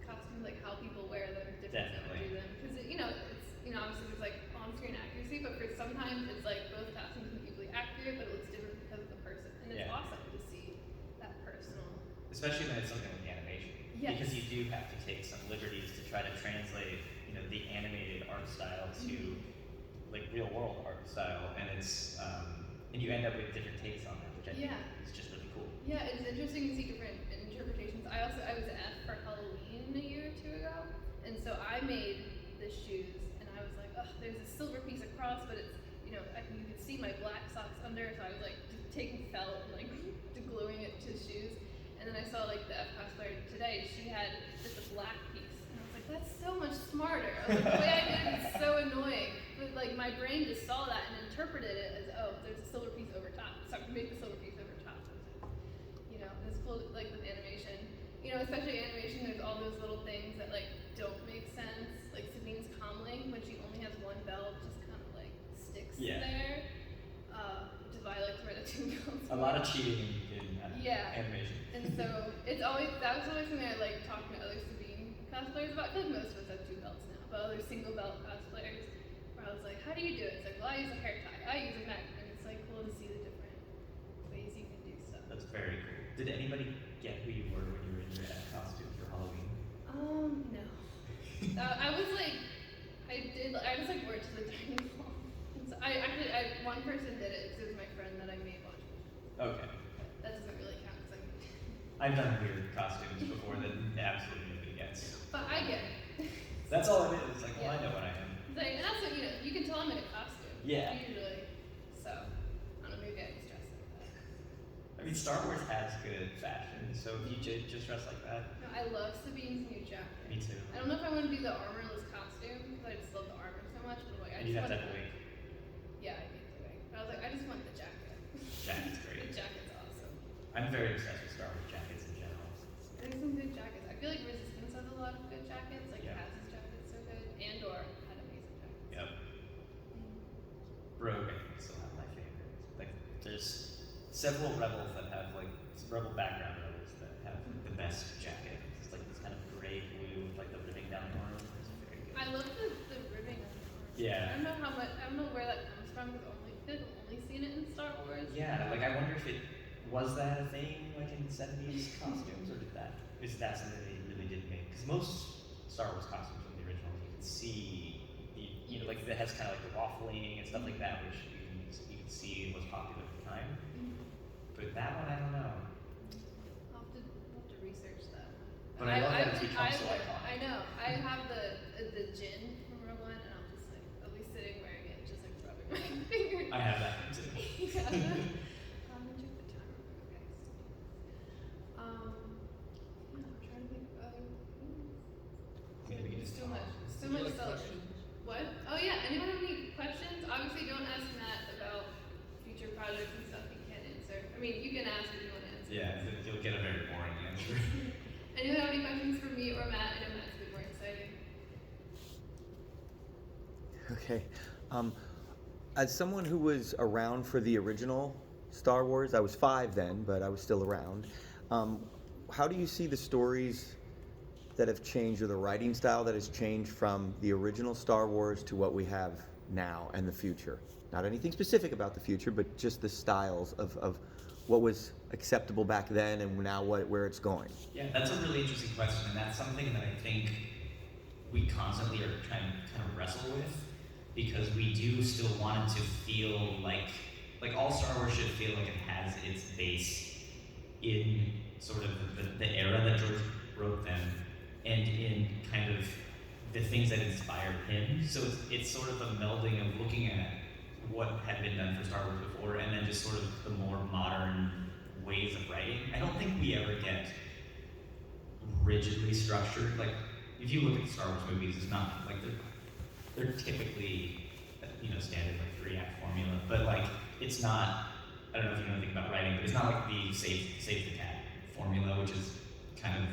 Speaker 2: costumes, like how people wear them, different people
Speaker 1: Definitely.
Speaker 2: do them. Because you know, it's, you know, obviously there's like on-screen accuracy, but for sometimes it's like both costumes can be equally accurate, but it looks different because of the person. And it's
Speaker 1: Yeah.
Speaker 2: awesome to see that personal.
Speaker 1: Especially when it's something like animation.
Speaker 2: Yes.
Speaker 1: Because you do have to take some liberties to try to translate, you know, the animated art style to like real world art style, and it's and you end up with different takes on that, which I think is just really cool.
Speaker 2: Yeah, it's interesting to see different interpretations. I was F for Halloween a year or 2 ago, and so I made the shoes, and I was like, oh, there's a silver piece across, but it's, you know, you can see my black socks under, so I was like taking felt and like gluing it to shoes. And then I saw like the F cosplayer today, she had just a black piece, and I was like, that's so much smarter. I was like, the way I did it is so annoying, but like my brain just saw that and interpreted it as, oh, there's a silver piece over top, so I can make the silver piece over top. You know, and it's cool, like with animation. You know, especially animation, there's all those little things that like don't make sense. Like Sabine's comlink, when she only has one belt, just kind of like sticks there. Which is why I like to wear the 2 belts.
Speaker 1: A lot of cheating in animation.
Speaker 2: And so that was always something I like talking to other Sabine cosplayers about. I feel like most of us have 2 belts now, but other single belt cosplayers, where I was like, how do you do it? It's like, well, I use a hair tie, I use a magnet, and it's like cool to see the different ways you can do stuff.
Speaker 1: That's very cool. Did anybody get who you were when you were in your F costume for Halloween?
Speaker 2: No. I was like, I just like wore it to the dining hall. So one person did it, because it was my friend that I made watch.
Speaker 1: Okay.
Speaker 2: That doesn't really count, because
Speaker 1: I've done weird costumes before that absolutely nobody gets.
Speaker 2: but I get it.
Speaker 1: That's all it is. It's like, well, I know what I am.
Speaker 2: It's like, and that's what, you know, you can tell I'm in a costume.
Speaker 1: Yeah.
Speaker 2: Usually. So, I don't know, maybe I was dressed like that.
Speaker 1: mean, Star Wars has good fashion, so if you just dress like that.
Speaker 2: No, I love Sabine's new jacket.
Speaker 1: Me too.
Speaker 2: I don't know if I want to do the armorless costume because I just love the armor so much. But I'm like, I
Speaker 1: And
Speaker 2: just
Speaker 1: you have
Speaker 2: want
Speaker 1: to have a wig.
Speaker 2: Yeah, I need the wig. But I was like, I just want the jacket.
Speaker 1: Jacket's
Speaker 2: The
Speaker 1: great.
Speaker 2: jacket's awesome.
Speaker 1: I'm very obsessed with Star Wars jackets in general.
Speaker 2: There's some good jackets. I feel like Resistance has a lot of good jackets. Like
Speaker 1: Yeah.
Speaker 2: Kaz's jacket's so good. Andor had amazing jackets.
Speaker 1: Yep. Rogue, I think, still have my favorite. Like, there's several rebels that have like rebel background rebels that have the best jacket. It's like this kind of gray blue with like the ribbing down the arm. It's very good.
Speaker 2: I love the ribbing on the arms.
Speaker 1: Yeah.
Speaker 2: I don't know how much. I don't know where that comes from because I feel like I've only seen it in Star Wars.
Speaker 1: Yeah, like I wonder if it was that a thing like in 70s costumes, or is that something they really did make? Because most Star Wars costumes from the original, you can see you know, like it has kind of like the waffling and stuff like that, which you can see was popular at the time. But that one, I don't know.
Speaker 2: I'll have to research that.
Speaker 1: But I love that it's become so iconic.
Speaker 2: I know. I have the gin from Rogue One, and I'm just like, I'll be sitting wearing it, just like rubbing my fingers.
Speaker 1: I have that one too.
Speaker 2: Yeah. Check the timer. Okay. Yeah, I'm trying to think of other things.
Speaker 1: Maybe we can just
Speaker 2: So
Speaker 1: talk.
Speaker 2: much. So
Speaker 3: Would you
Speaker 2: much
Speaker 3: like
Speaker 2: stuff.
Speaker 3: questions?
Speaker 2: What? Oh yeah. Anyone have any questions? Obviously, don't ask Matt about future projects and stuff he can't answer. I mean, you can ask if you want to answer.
Speaker 1: Yeah, you'll get a very boring answer.
Speaker 2: Anyone have any questions for me or Matt? I know Matt's a bit more exciting.
Speaker 4: Okay. As someone who was around for the original Star Wars, I was 5 then, but I was still around. How do you see the stories that have changed, or the writing style that has changed from the original Star Wars to what we have now and the future? Not anything specific about the future, but just the styles of what was acceptable back then and now where it's going.
Speaker 1: Yeah, that's a really interesting question, and that's something that I think we constantly are trying to kind of wrestle with, because we do still want it to feel like all Star Wars should feel like it has its base in sort of the era that George wrote them, and in kind of the things that inspired him. So it's sort of a melding of looking at what had been done for Star Wars before, and then just sort of the more modern ways of writing. I don't think we ever get rigidly structured. Like, if you look at Star Wars movies, it's not like they're typically, you know, standard like 3-act formula, but like it's not. I don't know if you know anything about writing, but it's not like the save the cat formula, which is kind of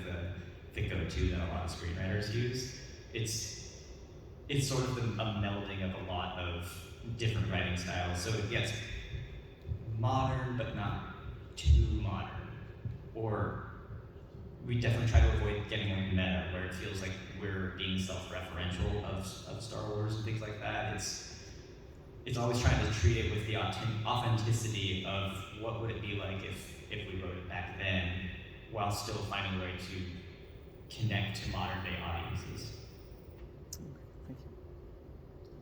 Speaker 1: the go-to that a lot of screenwriters use. It's sort of a melding of a lot of different writing styles, so it gets modern but not too modern. Or we definitely try to avoid getting like meta, where it feels like we're being self-referential of Star Wars and things like that. It's always trying to treat it with the authenticity of what would it be like if we wrote it back then, while still finding a way to connect to modern day audiences.
Speaker 4: Thank you.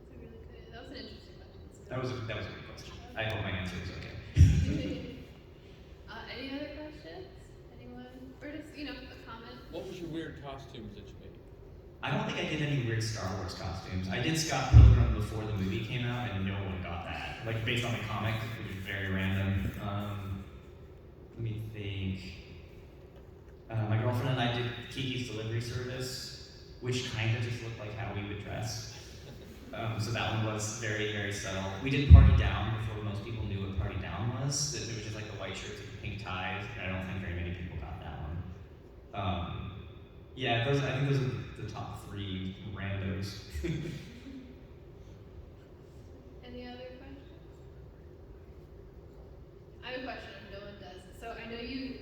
Speaker 2: That's a really good. That was an interesting question.
Speaker 1: That was a good question. I hope my answer was okay.
Speaker 2: Any other questions? Anyone? Or just, you know, a comment?
Speaker 3: What was your weird costumes that you made?
Speaker 1: I don't think I did any weird Star Wars costumes. I did Scott Pilgrim before the movie came out, and no one got that. Like, based on the comic, which is very random. Let me think. My girlfriend and I did Kiki's Delivery Service, which kind of just looked like how we would dress. So that one was very, very subtle. We did Party Down before most people knew what Party Down was. It was just like the white shirts with the pink ties, and I don't think very many people got that one. Yeah, I think those are the top 3 randos.
Speaker 2: Any other questions? I have a question if no one does. So I know you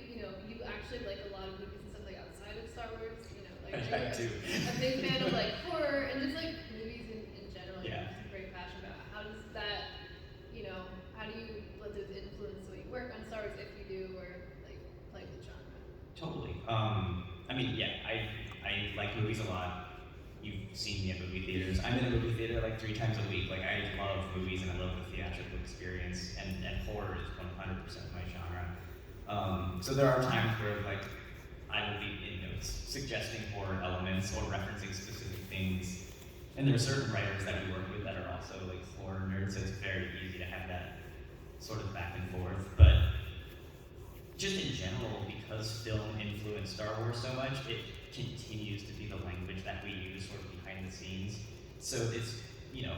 Speaker 2: actually like a lot of movies and stuff like outside of Star Wars, you know, like
Speaker 1: I do.
Speaker 2: a big fan of like horror and just like movies in general.
Speaker 1: Yeah.
Speaker 2: You're just very passionate about. How does that, you know, how do you let those influence the way you work on Star Wars, if you do, or like play with genre?
Speaker 1: Totally. I mean, yeah, I like movies a lot. You've seen me at movie theaters. I'm in a movie theater like 3 times a week. Like, I love movies and I love the theatrical experience, and horror is 100% my genre. So there are times where like I will be suggesting horror elements or referencing specific things, and there are certain writers that we work with that are also like horror nerds, so it's very easy to have that sort of back and forth. But just in general, because film influenced Star Wars so much, it continues to be the language that we use sort of behind the scenes. So it's, you know,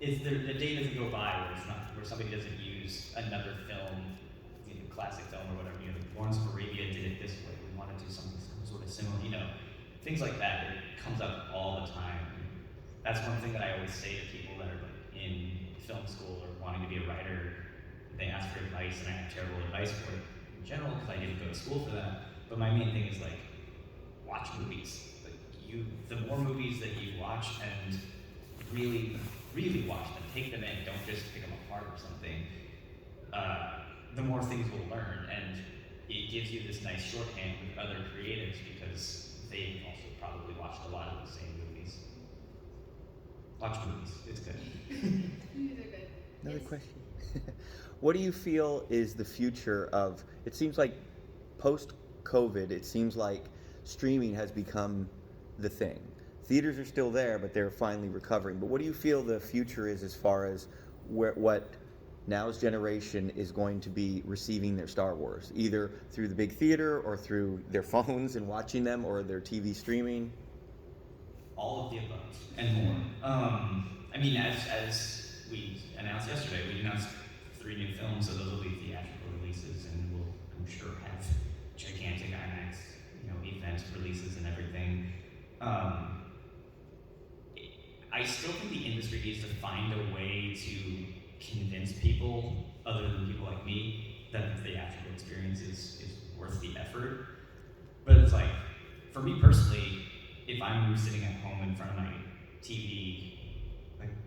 Speaker 1: the day doesn't go by where somebody doesn't use another film, classic film or whatever. Lawrence of Arabia did it this way. We want to do something sort of similar. Things like that. It comes up all the time. That's one thing that I always say to people that are in film school or wanting to be a writer. They ask for advice, and I have terrible advice for it in general because I didn't go to school for that. But my main thing is watch movies. The more movies that you watch and really, really watch them, take them in, don't just pick them apart or something. The more things we'll learn, and it gives you this nice shorthand with other creatives because they've also probably watched a lot of the same movies. Watch movies, it's good.
Speaker 2: Movies are good.
Speaker 4: Another
Speaker 2: Yes.
Speaker 4: question. What do you feel is the future of, it seems like post-COVID, it seems like streaming has become the thing. Theaters are still there, but they're finally recovering. But what do you feel the future is as far as what now's generation is going to be receiving their Star Wars, either through the big theater or through their phones and watching them or their TV streaming?
Speaker 1: All of the above and more. As we announced yesterday, we announced 3 new films, so those will be theatrical releases, and we'll, I'm sure, have gigantic IMAX, event releases and everything. I still think the industry needs to find a way to convince people, other than people like me, that the theatrical experience is worth the effort. But it's for me personally, if I'm sitting at home in front of my TV,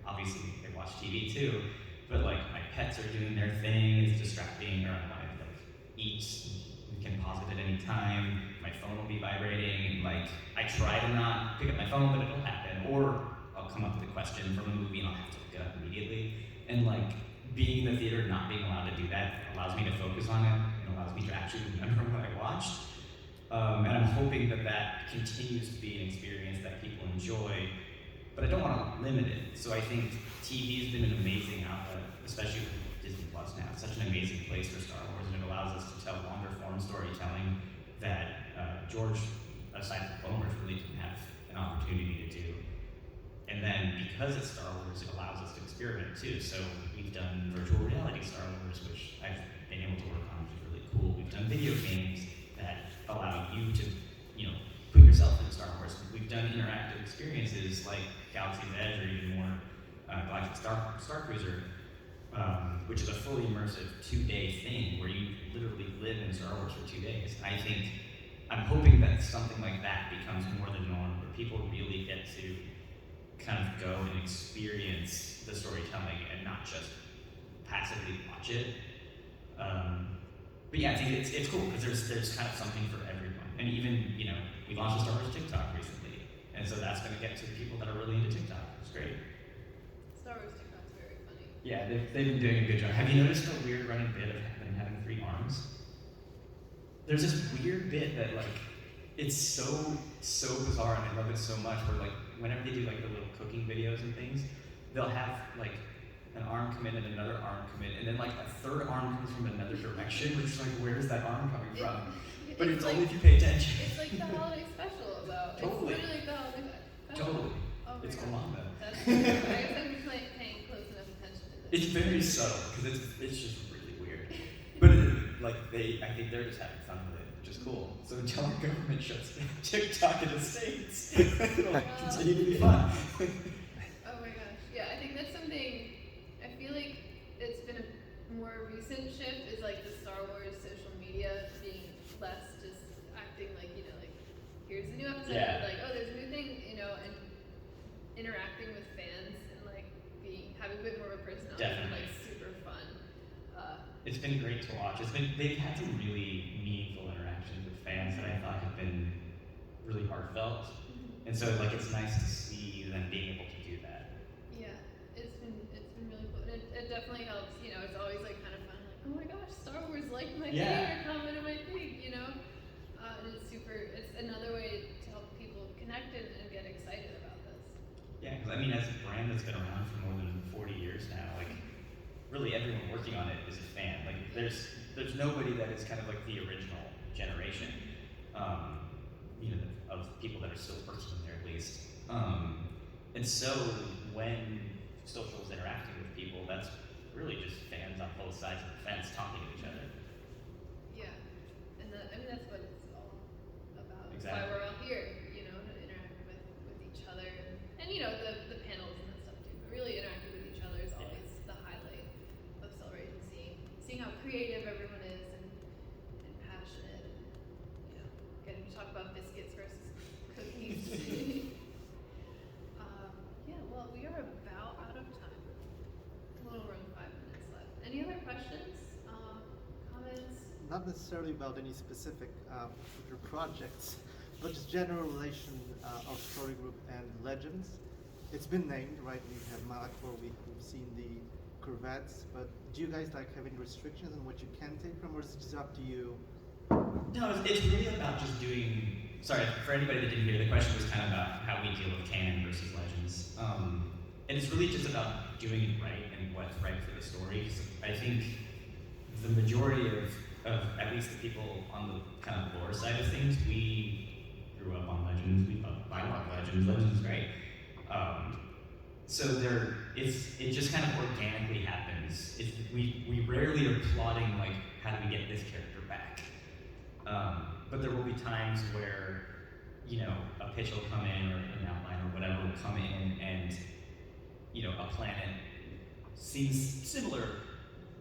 Speaker 1: obviously I watch TV too, but my pets are doing their thing, it's distracting, or I want to eat, we can pause it at any time, my phone will be vibrating, I try to not pick up my phone, but it'll happen, or I'll come up with a question from a movie and I'll have to look it up immediately, and being in the theater, not being allowed to do that, allows me to focus on it, and allows me to actually remember what I watched. And I'm hoping that continues to be an experience that people enjoy, but I don't want to limit it. So I think TV has been an amazing outlet, especially with Disney Plus now. It's such an amazing place for Star Wars, and it allows us to tell longer form storytelling that George, aside from Boomers, really didn't have an opportunity to do. And then because it's Star Wars, it allows us to experiment too. So we've done virtual reality Star Wars, which I've been able to work on, which is really cool. We've done video games that allow you to, put yourself in Star Wars. We've done interactive experiences like Galaxy's Edge, or even more Galactic Star Cruiser, which is a fully immersive 2-day thing where you literally live in Star Wars for 2 days. I'm hoping that something like that becomes more the norm, where people really get to kind of go and experience the storytelling and not just passively watch it. But yeah, I think it's cool because there's kind of something for everyone. And even, we launched a Star Wars TikTok recently, and so that's going to get to the people that are really into TikTok. It's great.
Speaker 2: Star Wars TikTok's very funny.
Speaker 1: Yeah, they've been doing a good job. Have you noticed the weird running bit of them having 3 arms? There's this weird bit that it's so bizarre, and I love it so much. Where whenever they do the little cooking videos and things, they'll have an arm come in and another arm come in, and then a third arm comes from another direction, which is where's that arm coming from? But it's only if you pay attention.
Speaker 2: It's like the holiday special, though.
Speaker 1: Totally.
Speaker 2: It's literally the holiday special.
Speaker 1: Totally.
Speaker 2: Oh my
Speaker 1: It's
Speaker 2: gosh.
Speaker 1: Columbo.
Speaker 2: I guess I'm paying close enough attention to this.
Speaker 1: It's very subtle because it's just really weird. But I think they're just having fun with it, which is cool. So until our government shuts down TikTok in the States, it'll continue to be fun.
Speaker 2: Oh my gosh. Yeah, I think that's something, I feel like it's been a more recent shift is the Star Wars social media being less just acting here's a new episode,
Speaker 1: Yeah.
Speaker 2: oh, there's a new thing, and interacting with fans and having a bit more of a personality.
Speaker 1: Definitely.
Speaker 2: Super fun.
Speaker 1: It's been great to watch. They've had some really meaningful interactions with fans that I thought have been really heartfelt. And so it's nice to see them being able to do that.
Speaker 2: Yeah, it's been really cool. And it definitely helps, it's always kind of fun, oh my gosh, Star Wars liked my thing or commented my thing, and it's another way to help people connect and get excited about this.
Speaker 1: Yeah, because as a brand that's been around for more than 40 years now, really everyone working on it is a fan. Like there's nobody that is kind of like the original generation, of people that are still working there at least. And so when social is interacting with people, that's really just fans on both sides of the fence talking to each other.
Speaker 2: Yeah, and that's what it's all about.
Speaker 1: Exactly.
Speaker 2: That's why we're all here, to interact with each other, and the panels and that stuff too. But really interacting with each other is always the highlight of Celebration. Seeing how creative everyone is and passionate, and getting to talk about biscuits versus cookies. Yeah, well, we are about out of time. A little over 5 minutes left. Any other questions? Comments?
Speaker 5: Not necessarily about any specific future projects, but just general relation of Story Group and Legends. It's been named, right? We have Malachor, we've seen the Corvettes, but do you guys have any restrictions on what you can take from, or is it just up to you?
Speaker 1: No, it's really about just doing. Sorry, for anybody that didn't hear, the question was kind of about how we deal with canon versus legends. And it's really just about doing it right and what's right for the story. 'Cause I think the majority of at least the people on the kind of lore side of things, we grew up on legends. I love legends. Legends is great. So it just kind of organically happens. We rarely are plotting like how do we get this character back. But there will be times where, a pitch will come in or an outline or whatever will come in and, a planet seems similar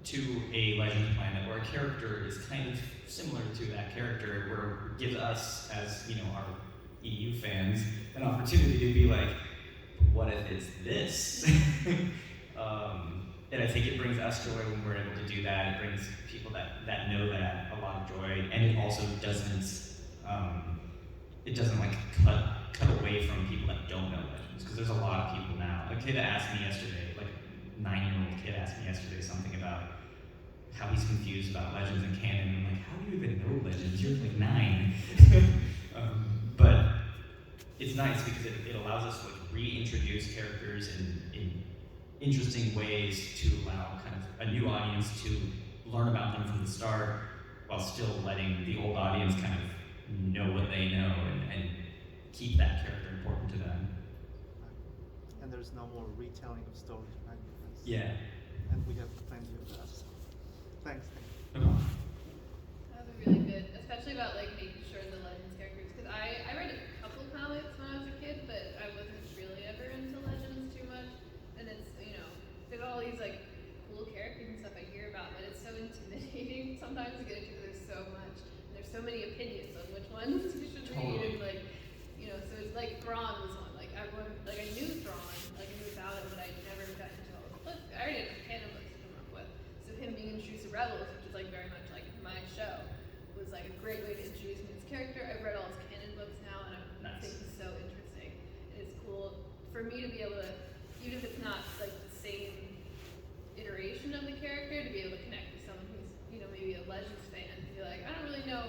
Speaker 1: to a Legends planet or a character is kind of similar to that character where it gives us as, our EU fans an opportunity to be like, what if it's this? And I think it brings us joy when we're able to do that. It brings people that know that a lot of joy, and it also doesn't like cut away from people that don't know Legends, because there's a lot of people now. A kid asked me yesterday, like a 9-year-old kid asked me yesterday something about how he's confused about Legends and canon. And I'm like, how do you even know Legends? You're like 9. But it's nice because it allows us to like reintroduce characters in interesting ways to allow kind of a new audience to learn about them from the start, while still letting the old audience kind of know what they know and keep that character important to them.
Speaker 5: And there's no more retelling of stories, right?
Speaker 1: Yeah.
Speaker 5: And we have plenty of that. So. Thanks.
Speaker 1: No problem.
Speaker 2: That was really good, especially about like making sure the Legends characters. Because I read a couple comics when I was a kid, but I wasn't really ever into Legends too much. And it's there's all these like cool characters and stuff I hear about, but it's so intimidating sometimes to get into. There's so much, and there's so many opinions on which ones you should read, and like so it's like Thrawn was one. Like everyone, like I knew Thrawn, like I knew about it, but I never got into all the books. I already had canon books to come up with. So him being introduced to Rebels, which is like very much like my show, was like a great way to introduce me to his character. I've read all his canon books now, and I think he's so interesting. And it's cool for me to be able to, even if it's not like the same iteration of the character, to be able to connect with someone who's maybe a Legends fan and be like, I don't really know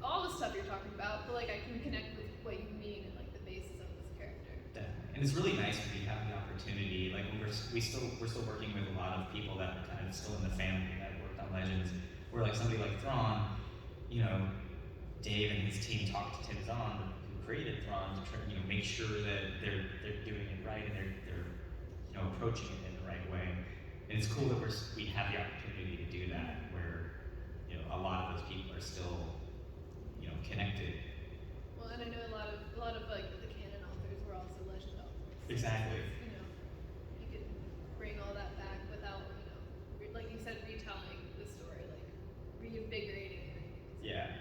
Speaker 2: all the stuff you're talking about, but like I can connect with what you mean and like the basis of this character.
Speaker 1: Definitely. And it's really nice when we have the opportunity. Like we're still working with a lot of people that are kind of still in the family that worked on Legends. Where like somebody like Thrawn, Dave and his team talked to Tim Zahn, who created Thrawn, to try make sure that they're doing it right and they're approaching it in the right way. And it's cool that we have the opportunity to do that, where a lot of those people are still connected.
Speaker 2: Well, and I know a lot of like the canon authors were also Legend authors.
Speaker 1: Exactly.
Speaker 2: You could bring all that back without like you said, retelling the story, like reinvigorating it.
Speaker 1: Yeah.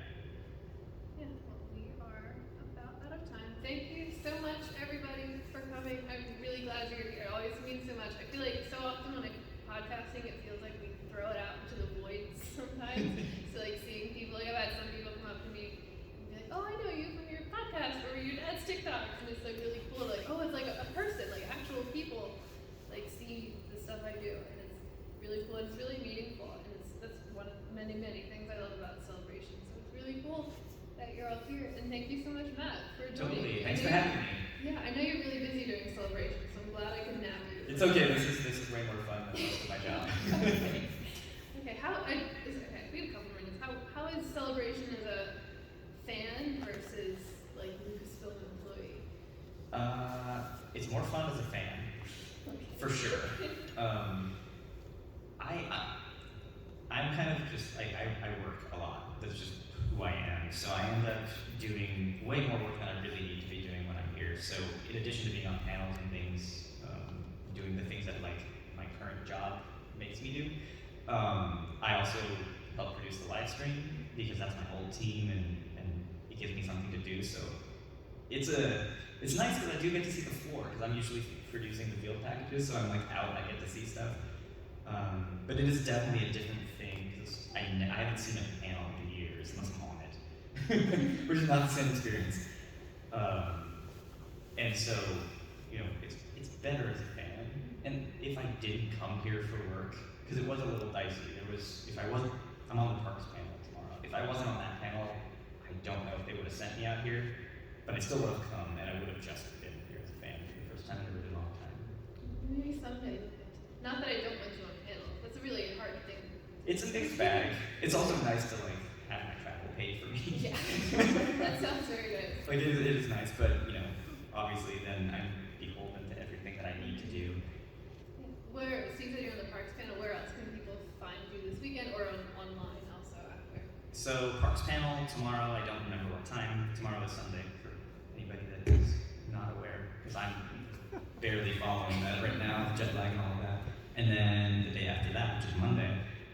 Speaker 2: Yeah, well, we are about out of time. Thank you so much, everybody, for coming. I'm really glad you're here. It always means so much. I feel like so often when I'm podcasting, it feels like we throw it out into the void sometimes. So like seeing people, like I've had some people come up to me and be like, oh, I know you from your podcast or your dad's TikToks, and it's like really cool. Like, oh, it's like a person, like actual people, like see the stuff I do, and it's really cool. And it's really meaningful, and that's one of many things I love about Celebration. So it's really cool that you're all here, and thank you so much, Matt, for joining.
Speaker 1: Totally. Thanks for having me.
Speaker 2: Yeah, I know you're really busy doing Celebration, so I'm glad I could nab you.
Speaker 1: It's okay. This is way more fun than most of my job.
Speaker 2: Okay, we have a couple minutes. How is Celebration as a fan versus like Lucasfilm employee?
Speaker 1: It's more fun as a fan, for sure. I'm kind of just like I work a lot. That's just who I am. So I end up doing way more work than I really need to be doing when I'm here. So in addition to being on panels and things, doing the things that like my current job makes me do, I also help produce the live stream because that's my whole team and it gives me something to do. So it's nice because I do get to see the floor because I'm usually producing the field packages, so I'm like out and I get to see stuff. But it is definitely a different thing because I haven't seen a panel in years unless I'm on it, which is not the same experience. And so, you know, it's better as a fan. And if I didn't come here for work, because it was a little dicey. I'm on the Parks panel tomorrow. If I wasn't on that panel, I don't know if they would have sent me out here, but I still would have come and I would have just been here as a fan for the first time in a really long time.
Speaker 2: Maybe someday. Not that I don't want you on panels. That's a really hard thing.
Speaker 1: It's a mixed bag. It's also nice to like have my travel paid for me.
Speaker 2: Yeah, that sounds very nice.
Speaker 1: Like it is nice, but you know, obviously then I'm beholden to everything that I need to do.
Speaker 2: Where, so you said you're on the Parks panel, where else can people find you this weekend or online also after?
Speaker 1: So Parks panel tomorrow, I don't remember what time. Tomorrow is Sunday for anybody that is not aware, because I'm barely following that right now, jet lag and all of that. And then the day after that, which is Monday,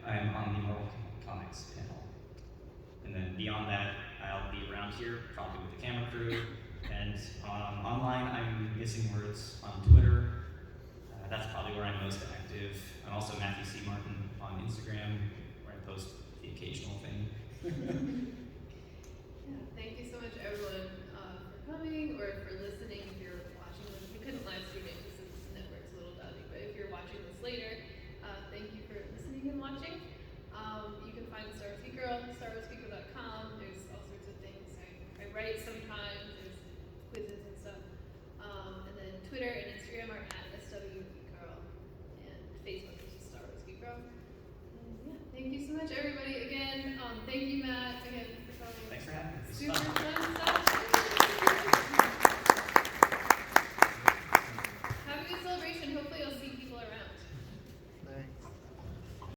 Speaker 1: I'm on the Marvel Comics panel. And then beyond that, I'll be around here, probably with the camera crew. And online, I'm missing words on Twitter. That's probably where I'm most active. I'm also Matthew C. Martin on Instagram, where I post the occasional thing.
Speaker 2: Yeah, thank you so much everyone for coming or for listening if you're